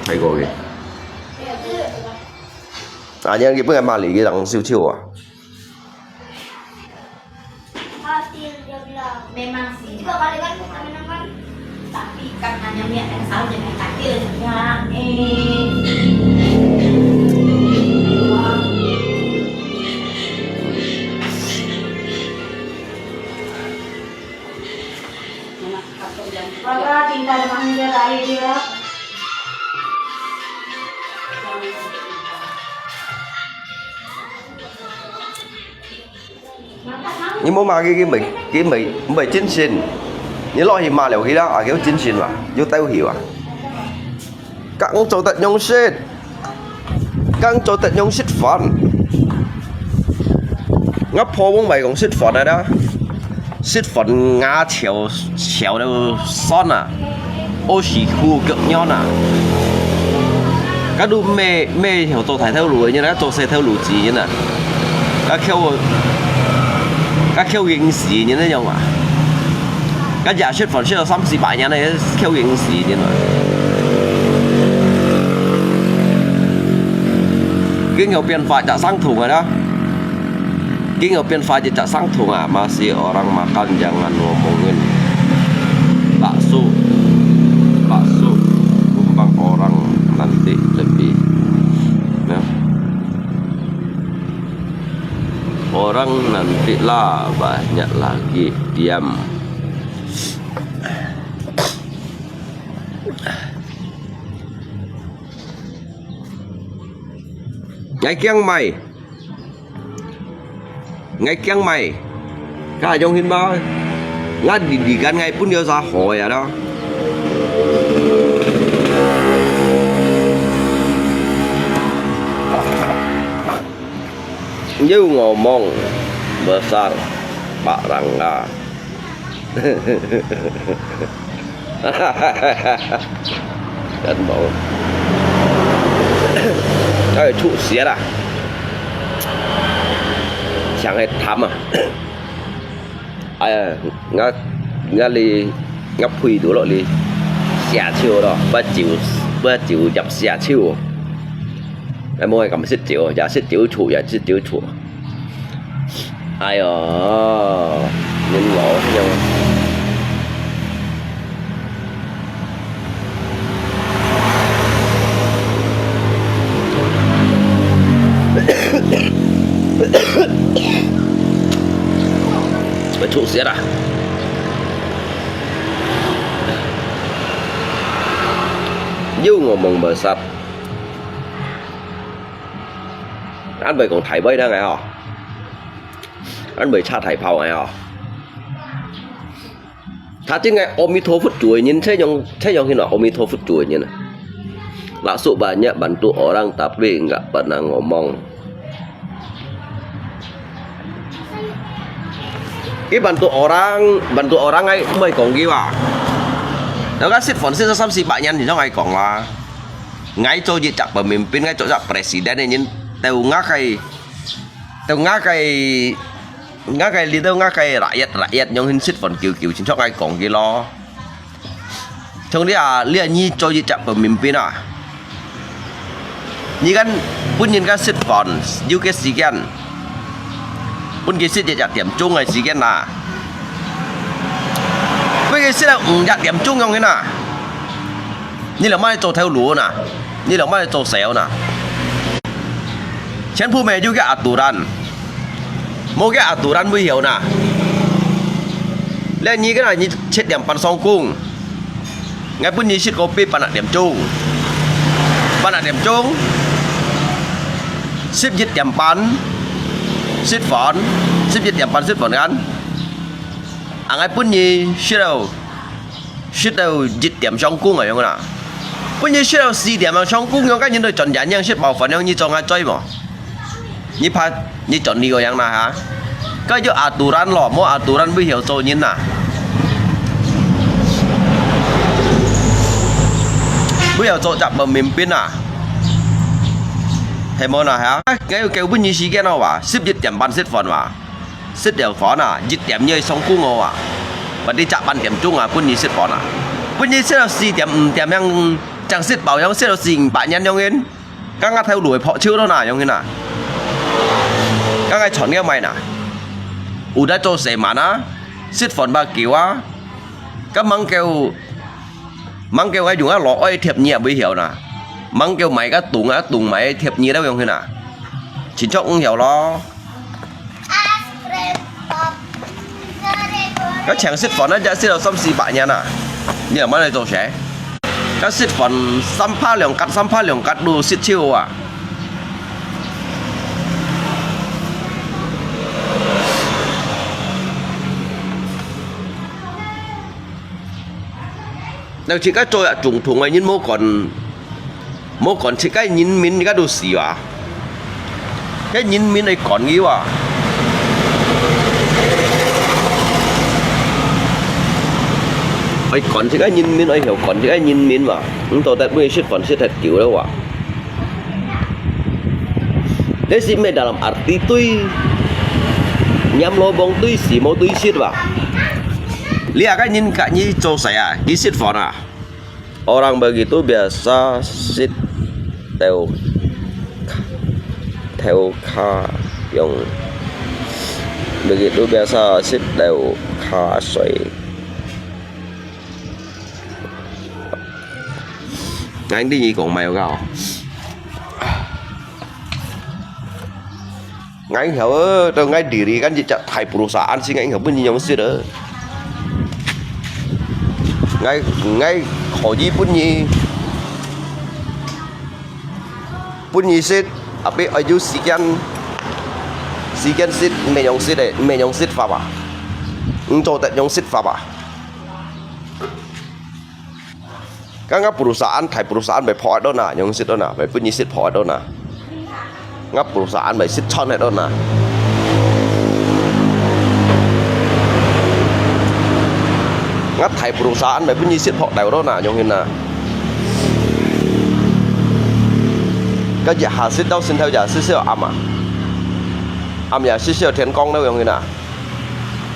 thấy cô kìa. Nhưng cái bữa em mà lý cái đằng siêu chiêu à. Memang sih. Juga kali kan kami kan. Tapi kan hanya niat yang salah jadi takdir ya. Rara cinta dengan dia dari dia. Nhưng mà cái mì chín xin như lo thì mà liệu khi đó à kiểu chín xin mà vô tao hiểu à các ông cho tận nhung xin các cho tận nhung xích phần ngắp po bông mày còn xích phần này đó xích phần ngã chèo đâu son à ô xì khu cực nhon à các đu mê hiểu tôi thấy theo lùi như đó tôi sẽ theo lùi gì như nè các khiêu hình gì như thế nhau mà các nhà xuất phẩm sẽ 3-400年này khiêu hình gì như vậy cái nhiều biện pháp đã sang thùng rồi đó cái nhiều biện pháp đã sang thùng à masih orang makan jangan ngomongin bakso kumbang orang nanti lebih ya. Orang nantilah banyak lagi diam. Ngay kiang mày cả trong hiên bao ngắt đi gan ngay pun dia ra hỏi à đó như ngomong besar Pak Rangga. Kan mau cái trụ xía à chẳng hay thắm à ai ngã li ngắp phui đủ lộ li xả chiều đó ba chiều dập xả chiều em mua cầm xích chiều giả xích chiều chủ giả xích chiều chủ ai nên lỗ nhau trụ xía à như ngomong besar anh bị còn thầy bơi đó nghe hả anh bị cha thầy phao nghe hả thà chứ nghe omito phút chuối nhìn thế dòng khi nào omito phút chuối như này langsung banyak bantu orang tapi nggak pernah ngomong cái bantu orang ấy mới còn ghi vào đó các xích phận xích 3-4 thì trong ngày còn là ngay cho gì chặt pemimpin ngay chỗ chặt presiden này nhưng tao ngã cái lý đâu ngã cái rakyat yang hình xích phận kiểu chính trong ngày còn ghi lo trong đấy à liên nhi cho gì chặt pemimpin à như kan pun nhìn kan xích phận như cái gì kan pun cái xích chặt điểm chung này gì kan là với cái xích là chặt điểm chung trong cái nào như là mai做theo lúa nè như là mai做xéo nèฉันพูดมาอยู่กับaturan một cái aturan mới hiểu nèแล้วนี้ก็là như chết điểm pan song cung ngay pun như chết kopi pan điểm chung xếp dịch điểm pan xếp phòn xếp dịch điểm pan xếp phòn gan ngay pun như chết đâu shit đâu dịch điểm trong cung à, không nào? Bây giờ shit đâu 4點trong cung，用緊人哋盡人樣 shit 爆粉，用你做下追嘛？你怕你盡呢個樣啦嚇？cái chỗ à tù ran lò mua à tù ran bây hiểu rồi nhìn nè bây giờ chỗ chặt bằng miền biên à thầy môn à hả cái kêu bên như xí cái nào à xếp dịch điểm ban xếp phần mà xếp điểm phó nè dịch điểm như sông cung ngô à và đi chạm ban điểm chung à bên như xếp phó nè bên như xếp là xí điểm điểm yang chẳng xếp bảo yang xếp là xí bạn nhân yang yên các ngài theo đuổi họ chưa đâu nè yang yên nè các ngài chọn cái mày nè udah cho xe mana xếp phần ba kiểu á các măng kêu ai dùng á lọ ơi thiệp nhẹ bây hiểu nè măng kêu mày các tùng mày thiệp nhẹ đâu không nè chỉ cho cũng hiểu lo các chàng xếp phần nó đã xếp được xong xì bại nha nè như mà này tôi sẽ các xếp phần xăm pha lượng cắt đồ xếp chiêu à nếu chỉ cái trôi trùng thùng ấy nhưng mô còn chỉ cái nhìn mình cái đồ xì à cái nhìn mình này còn nghĩ à ấy còn chỉ cái nhìn mình ấy hiểu còn chỉ cái nhìn mình mà chúng tôi tại bây giờ phần sẽ thật kiểu đâu à thế xin mày đã làm arti tôi nhắm lo bông tôi xì mô tôi xịt vào lihat kan nhìn cả như cho saya di sit phone à orang begitu biasa sit theo kha yang begitu biasa sit theo kha soi anh đi gì còn mèo gào ngay hiểu tôi ngay diri kan jadi thai perusahaan sih ngay hiểu bên như nhau sih đó ngay họ gì pun nyi sit ape aju sekian sit menyong sit apa untuk tak nyong sit apa kan perusahaan thai perusahaan by port đó nè nyong sit đó nè by pun nyi sit port đó nè ngap perusahaan by sit chon đó nè ngắt thầy perusahaan by punya sit phok đều đó nè nhung hình nè cái gì hà sit đâu xin theo giờ sit âm giờ sit thiên con đâu nhung hình nè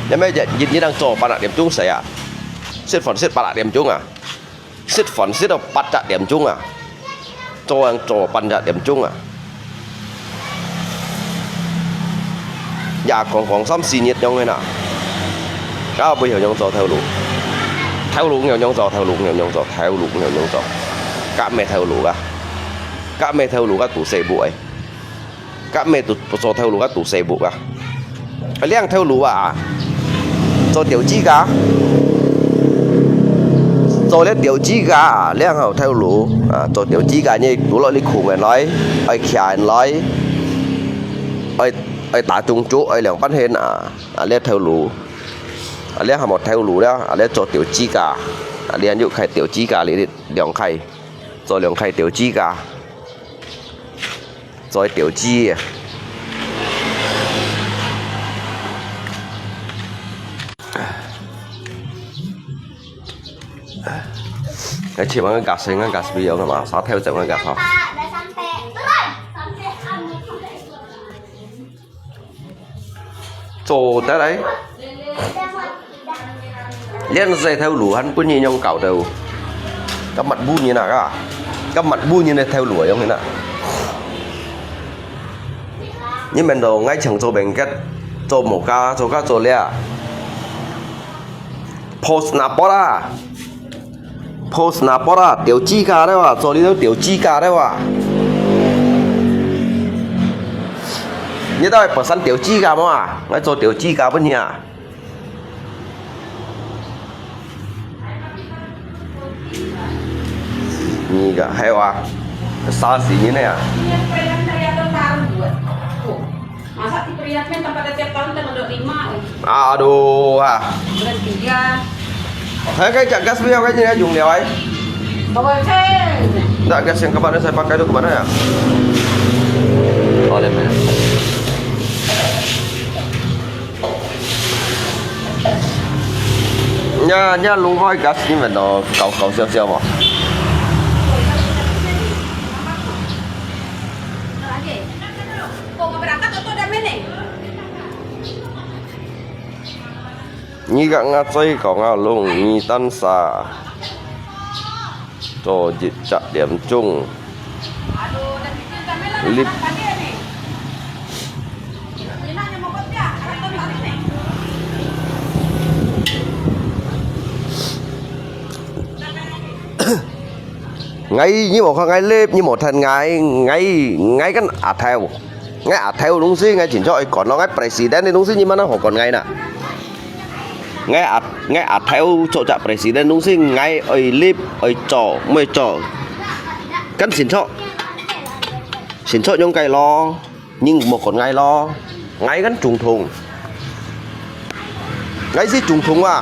nhưng mà dịch như đang trò ba đặc điểm chung sẽ à sit phần sit ba đặc điểm chung à sit phần sit đâu bắt đặc điểm chung à trò ban đặc điểm chung à giờ còn xăm xì nhiệt nhung hình nè đó bây giờ nhung trò theo luôn nhau nhông giò các mẹ theo lũ các tủ xe bụi các mẹ tụ theo lũ các tủ xe bụi à liang theo lũ à cho tiểu chi cả cho lấy tiểu chi cả liang hậu theo lũ à cho tiểu chi cả như tủ loại đi khủng người nói ai khải nói ai tả trung chú ai lượng bắt hên à liang theo lũ lihat một theo lũ đó lihat cho tiểu chi cả lihat dụ khai tiểu chi cả lihat lượng khai rồi lượng khai tiểu chi cả rồi tiểu chi cái chỉ bằng cái gạt sinh cái gạt bây giờ mà sao theo chậm cái gạt sao chỗ tới đấy liên dây theo lũ hắn có như nhông cào đầu các mặt bu như nào cả các mặt bu như này theo lũ không thế nào nhưng mình đồ ngay chẳng cho bệnh kết cho một ca cho lẹ post napora tiểu chi ca đấy à cho đi đâu tiểu chi ca đấy à như tao phải sẵn tiểu chi ca mà ngay cho tiểu chi ca bên nhà ini gak hewa salsi ini ya masa di Priatmen tempat tiap tahun tanggal 25 aduh bulan 3 Thấy cái chặn gas video cái gì này dùng liệu ấy? Bawa sen. Enggak, gas yang kemarin saya pakai itu kemana ya? Oh, lihat. Nha luôn voi gas nhưng mà nó cầu xeo xeo mà. Kok nggak berangkat atau udah meneng? Nhi gặng ngắt dây có ngào lùng nhi tan xà cho dịch chặt điểm chung Aduh, dan itu Kamela Lip. apa dia nih? Ini nanya mau kerja, atau tarik nih? ngay như một ngay lép như một thằng ngay cái ạt theo đúng gì ngay chỉnh cho còn nó ngay president nên đúng gì nhưng mà nó còn ngay nè ngay ạt theo chỗ chợ president đúng gì ngay ở lép ở trò cắn chỉnh cho những cái lo nhưng một còn ngay lo ngay gắn trùng thùng ngay gì trùng thùng à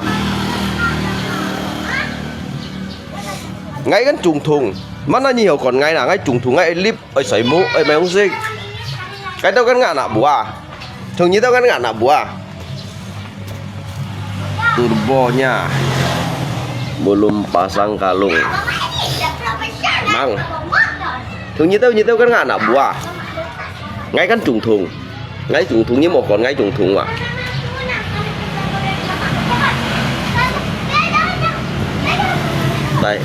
ngay gắn trùng thùng mắt nó nhiều còn ngay là ngay trùng thùng ngay lip ở sấy mũ ở mấy ông gì cái tao gắn ngạn à bùa à thường như tao gắn ngạn à bùa à turbo nya belum pasang kalung mang thường như tao gắn ngạn à bùa à ngay gắn trùng thùng như một con ngay trùng thùng à đây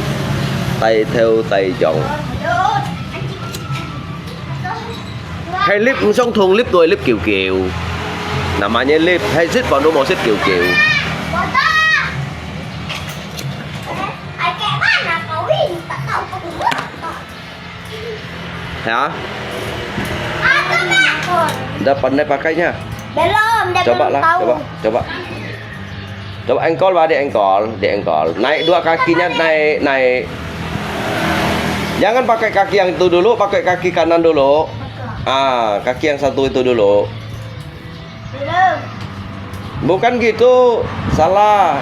tay theo tay chọn hay clip trong thùng clip tôi clip kiểu nằm mà nhé clip hay xích vào đôi màu xích kiểu hả dapat nih pakainya coba engkol di engkol naik dua kakinya naik jangan pakai kaki yang itu dulu, pakai kaki kanan dulu. Kaki yang satu itu dulu. Bukan gitu, salah.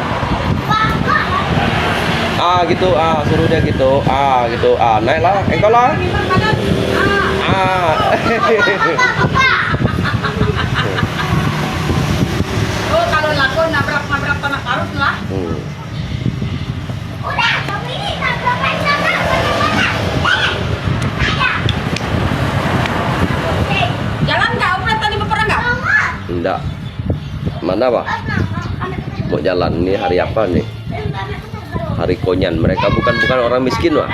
Gitu, suruh dia gitu. Gitu, naiklah, engkol lah. Oh, kalau laku nabrak tanah karut lah. Udah, kamu ini nabrak sana. Jalan nggak? Umrah tadi berperang nggak? Enggak. Mana Pak? Mau jalan nih hari apa nih? Hari konyan. Mereka bukan orang miskin Pak.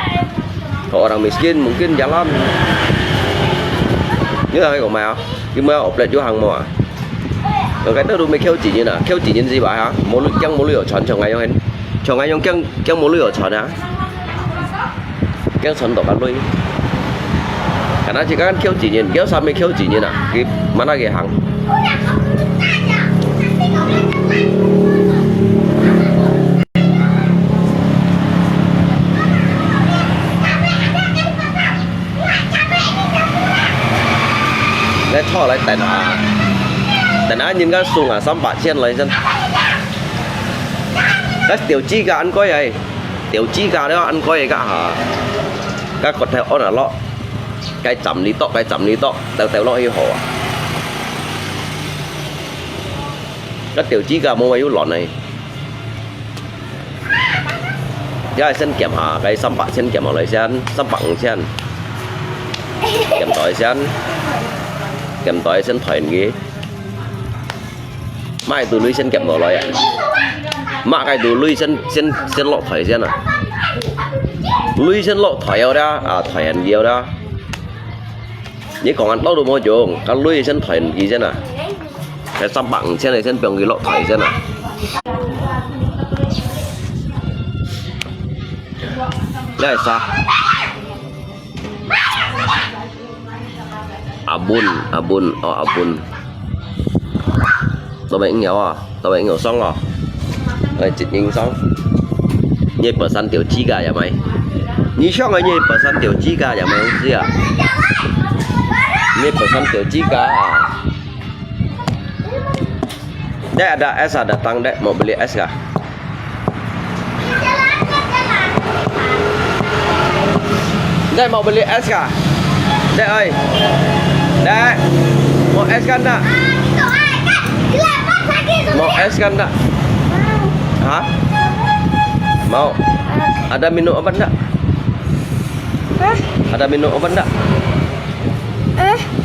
Kalau orang miskin mungkin jalan. Nhớ cái của mày nhưng mà ốp lại chỗ hàng mà rồi cái đó đúng mấy khéo chỉ như nào khéo chỉ như gì vậy hả mỗi lưỡi ở tròn trong ngày trong mỗi lưỡi ở tròn á kéo tròn tổ bán lưỡi cái đó chỉ có khéo chỉ nhìn kéo sao mấy khéo chỉ như nào cái mà nó cái hàng lấy thọ lại tại nó nhìn cái xuồng à 300 lấy dân cái tiểu chi gà ăn coi vậy tiểu chi gà đó ăn coi vậy cả hả cái cột theo là lọ cái chấm lý to tèo lọ yêu hồ cái tiểu chi gà mua mấy lọ này cái sen kèm hả cái 300 kèm lại sen 300 kèm tỏi sen kèm tỏi sen thoải ghế mai tụi lưới sen kèm tỏi lại mà cái tụi lưới sen lọ thoải sen à lưới sen lọ thoải ở đó thoải ăn nhiều đó nhớ còn ăn đâu được mua chuồng cái lưới sen thoải gì sen à cái sắm bằng sen này sen bằng cái lọ thoải sen à đây sao abun tao bệnh nghèo xong rồi rồi chích nhìn xong nhây bờ săn tiểu chi gà nhà mày nhí xong rồi nhây bờ săn tiểu chi gà nhà mày không gì à nhây bờ săn tiểu chi gà à đây ada es datang dek mau beli es gak Đây mau beli es kah? Dek ơi. Dek. Mau es kan tak? Itu kan dilepas lagi tuh. Mau es kan tak? Hah? Mau? Ada minum obat tak? Ada minum obat tak?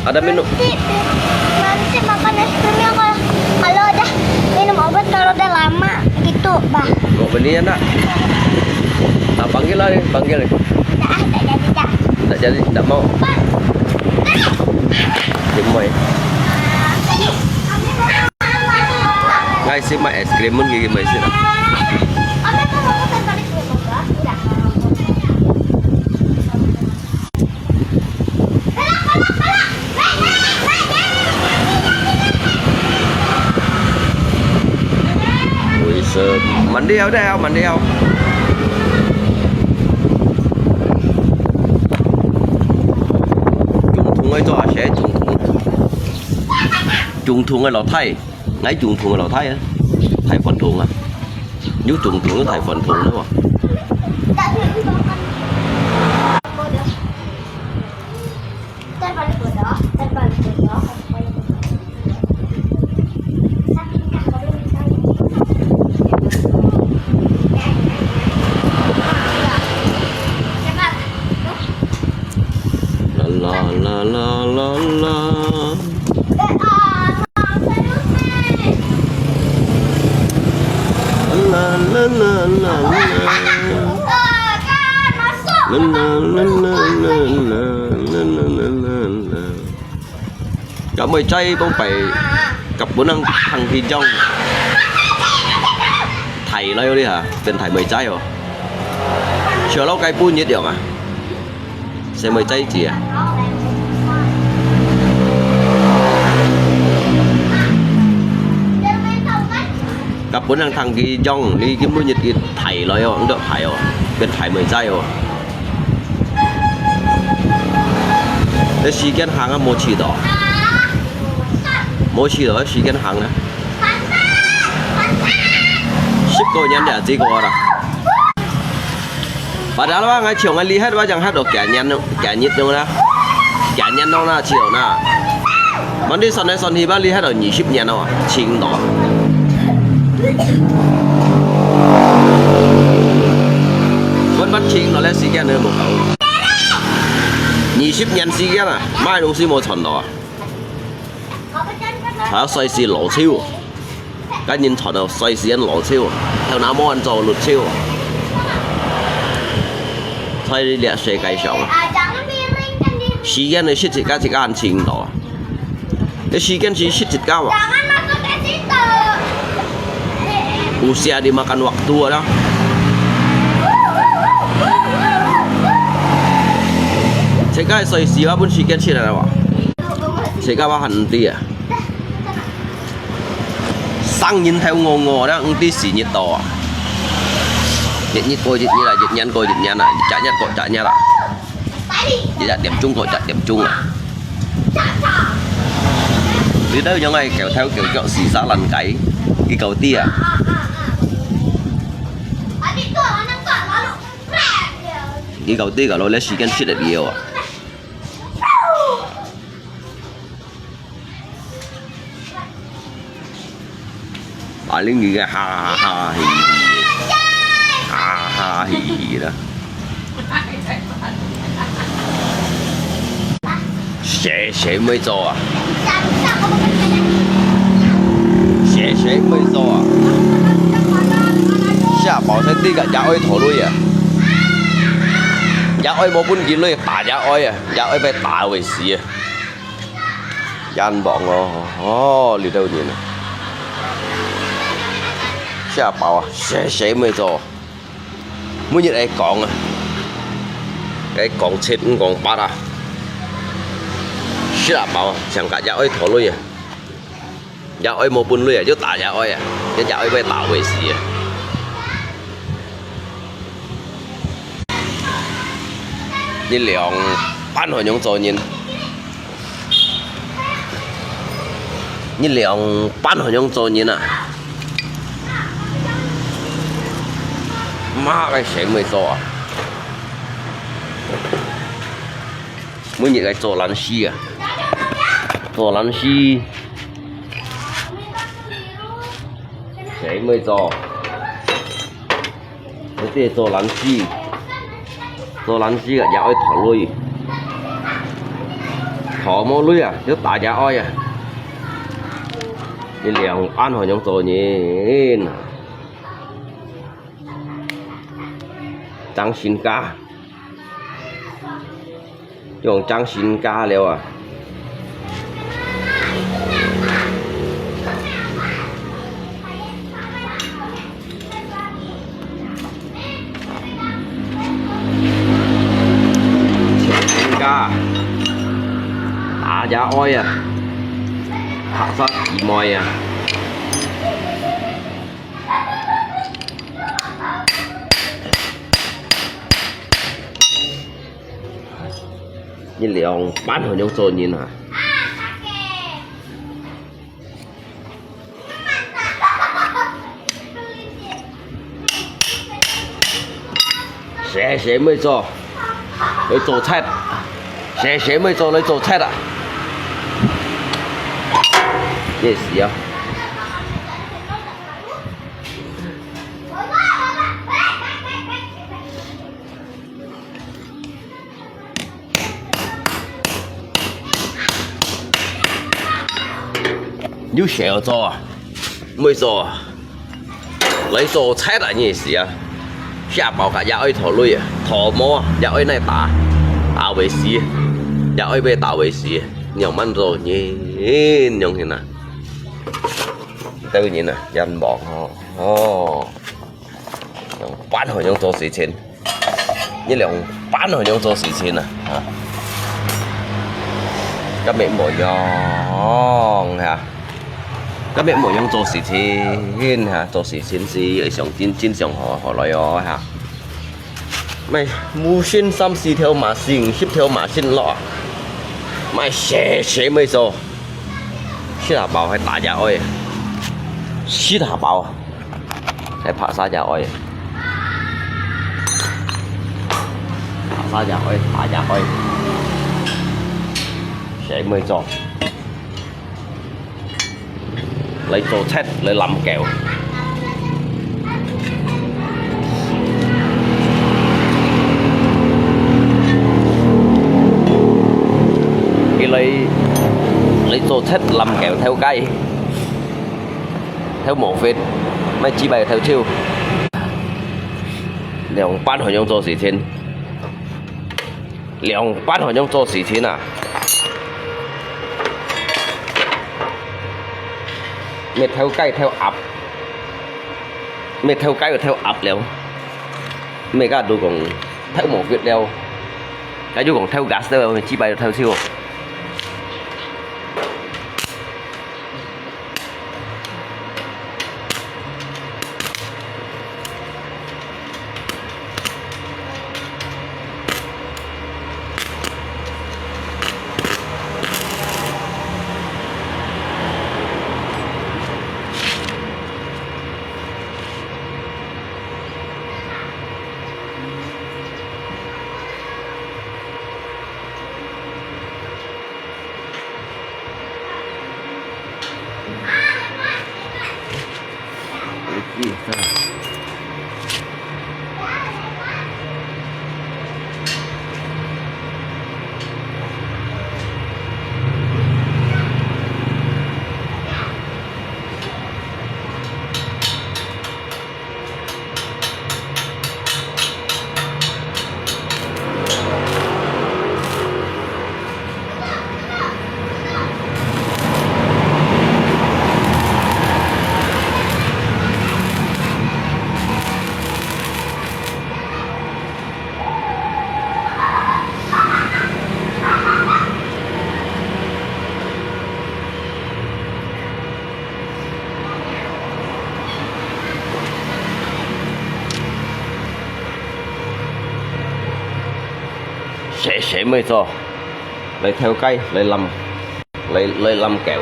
Ada minum. Nanti makan es krimnya kalau udah minum obat kalau udah lama gitu, Bah. Mau belinya tak? Nah, panggil lah nih, panggil nih. Tak jadi tak. Tak jadi, tak mau. Gemoy. Ngay sih mah es krim mun gigi mai sih. Apa mau pesan balik dulu, Bah? Udah. Ui sơn, mình đi đâu đây không? Mình đi đâu? Trung thùng ấy cho sẽ trung thùng. Trung thùng ở lò thay, ngay trung thùng ở lò thay á, thay phần thùng á. Nếu trung thùng nó thay phần thùng nữa mà. Tak boleh makan. Bodoh. Dan balik bodoh. Dan balik bodoh. Sakit kah kalau minta? Cepat. La la la la la. La la la la la. Kan masuk. La la la la la la la la la la la. Cả mười chay bông phải cặp bốn năng thằng thì trong thầy lấy đi hả? Tên thầy mười chay rồi. Chờ lâu cái bún nhiệt được à? Sẽ mười chay gì à? Cặp bốn năng thằng thì trong đi kiếm bún nhiệt thì thầy lấy rồi, cũng được thầy rồi. Bên thầy mười chay rồi. Để xí kiến hàng á mua chỉ đỏ. Mỗi chỉ đỏ xí kiến hàng á. Ship cô nhắn để gì cô đó. Padahal bang ngay chiều ngay lihat bang jangan do kaya nyit dong na. Kaya nyan dong na chiều na. Mandi son hi bang lihat do 20 nyan đâu à? Ching đó. Vẫn bắt ching nó lên xí kiến nữa một khẩu. 20 人時間啊，買東西冇巡到啊，係有細時羅超，跟住巡到細時人羅超，有那冇人做律超，所以列世界上啊， Jangan miring kan di. 時間你識一家人前度啊，你時間是識一家啊， Jangan masuk ke situ. usia dimakan waktu ada. Saya kaya saya siapa pun sikit sih ada apa? Saya kaya bahan nanti ya. Sang nhìn theo ngô ngô đó, ông tí xì nhiệt to. Nhiệt nhiệt coi nhiệt như là nhiệt nhăn coi nhiệt nhăn à, chả nhăn coi chả nhăn à. Chỉ là điểm chung coi chả điểm chung à. Đi đâu những ngày kéo theo kiểu kiểu xì xá lần cái cầu tia. Cái cầu tia cả lối lấy xì gen shit được nhiều à. Bà lên người ha ha hì ha hì đó. Sẽ mới cho à? Sẽ mới cho à? Sao bảo sẽ đi cả giá ơi thổ lui à? Giá ơi một bún kia lui tả giá ơi à? Giá ơi phải tả về xí à? Gian bọn nó lì đâu nhìn nè. Sao bảo à? Sẽ mới cho. Mới như đây còn à? Cái còn chết cũng còn bắt à? Sao bảo chẳng cả giá ơi thổ lui à? Giá ơi một bún lui à? Chứ tả giá ơi à? Chứ giá ơi phải tả về xí à? Nhìn lượng bán hồi những rồi nhìn lượng bán hồi những rồi nhìn à má cái sẽ mới to à mới những cái chỗ lăn xì à chỗ lăn xì sẽ mới cho cái gì chỗ lăn xì à dạ ơi thỏ lui thỏ mô lui à chứ tả dạ ơi à đi liền ăn hồi nhóm tổ nhìn trắng xin cá dùng trắng xin cá liệu à xin cá à dạ ôi à thả ra gì mồi à nhìn liệu bán hồi nhau rồi nhìn à sẽ mới cho lấy chỗ chết sẽ mới cho lấy chỗ chết à yes ya又想做啊没做lấy chỗ chết là gì gì à xa bảo cả dạ ơi thỏ lui à thỏ mò dạ ơi này tạo về xí dạ ơi về tạo về xí nhiều măn rồi nhìn nhung thế nào tự nhiên nè dân bọn bán hồi nhung做事情như là bán hồi nhung做事情à các mẹ mỗi nhong hả các mẹ mỗi nhong 做事情hả 做事情是上真上何來哦嚇咪無線34條馬線10條馬線落咪寫咪做吃下飽係打下愛吃下飽係拍沙下愛拍沙下愛打下愛寫咪做lấy tô chết lấy làm kẹo cái lấy tô chết làm kẹo theo cây theo một vết mấy chỉ bày theo chiêu liệu bán hồi nhông做事情liệu bán hồi nhông做事情啊mệt theo cây theo ập mệt theo cây và theo ập liệu mệt cả tôi còn theo một việc đeo cái chú còn theo gas đâu chỉ bay theo siêu sẽ mới cho lấy theo cây lấy làm kẹo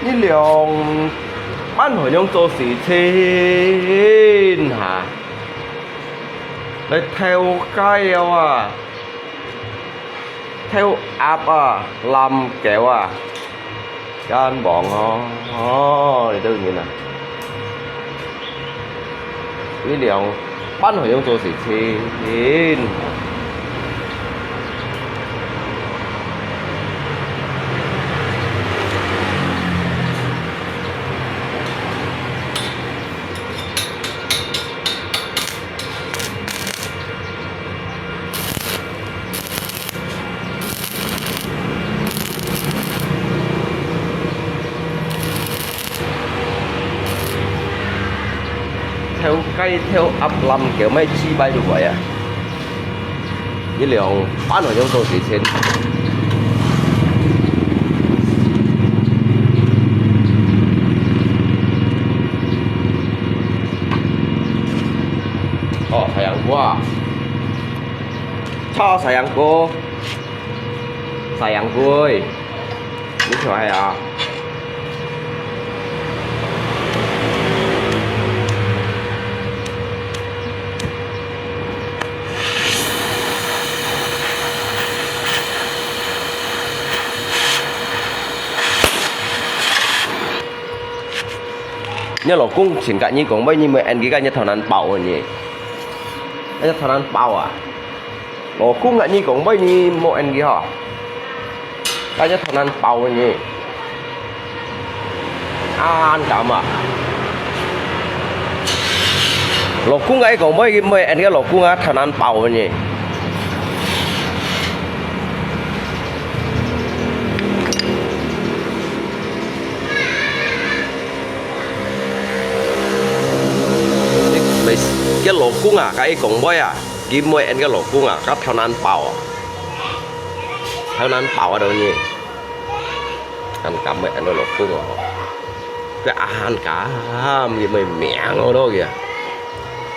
一辆班好像做事情嚇，你跳街啊，跳鴨啊，冧kẹo à, gan bọn thì đương nhiên là cái liệu bán hồi trong tôi thì theo cây theo ấp lâm kiểu mấy chi bay được vậy à, cái liệu bán hồi trong tôi thì trên sayangku cho sayangku sayangku ơi biết rồi à nhớ老公前隔日講乜嘢咪 anh 幾間一頭難爆嘅嘢，一頭難爆啊！老公隔日講乜嘢冇 anh 幾嗬，間一頭難爆嘅嘢，啱咁啊！老公嗰啲講乜嘢咪 anh 幾老公啊頭難爆嘅嘢。cái lỗ cung à cái cổng bơi à kim môi anh cái lỗ cung à các theo nan bảo à theo nan bảo ở đâu nhỉ ăn cả mẹ anh lỗ cung à cái ăn cả gì mày mẹ ngô đó kìa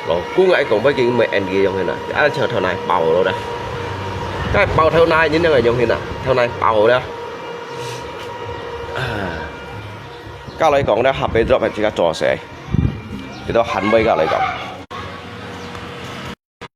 lỗ cung ấy cổng bơi kia mẹ anh kia trong thế này đã chờ theo này bảo rồi đây cái bảo theo này như thế này trong thế này theo này bảo đó cái này còn đã học bây giờ phải chỉ có trò sẽ cái đó hẳn bây cái này còn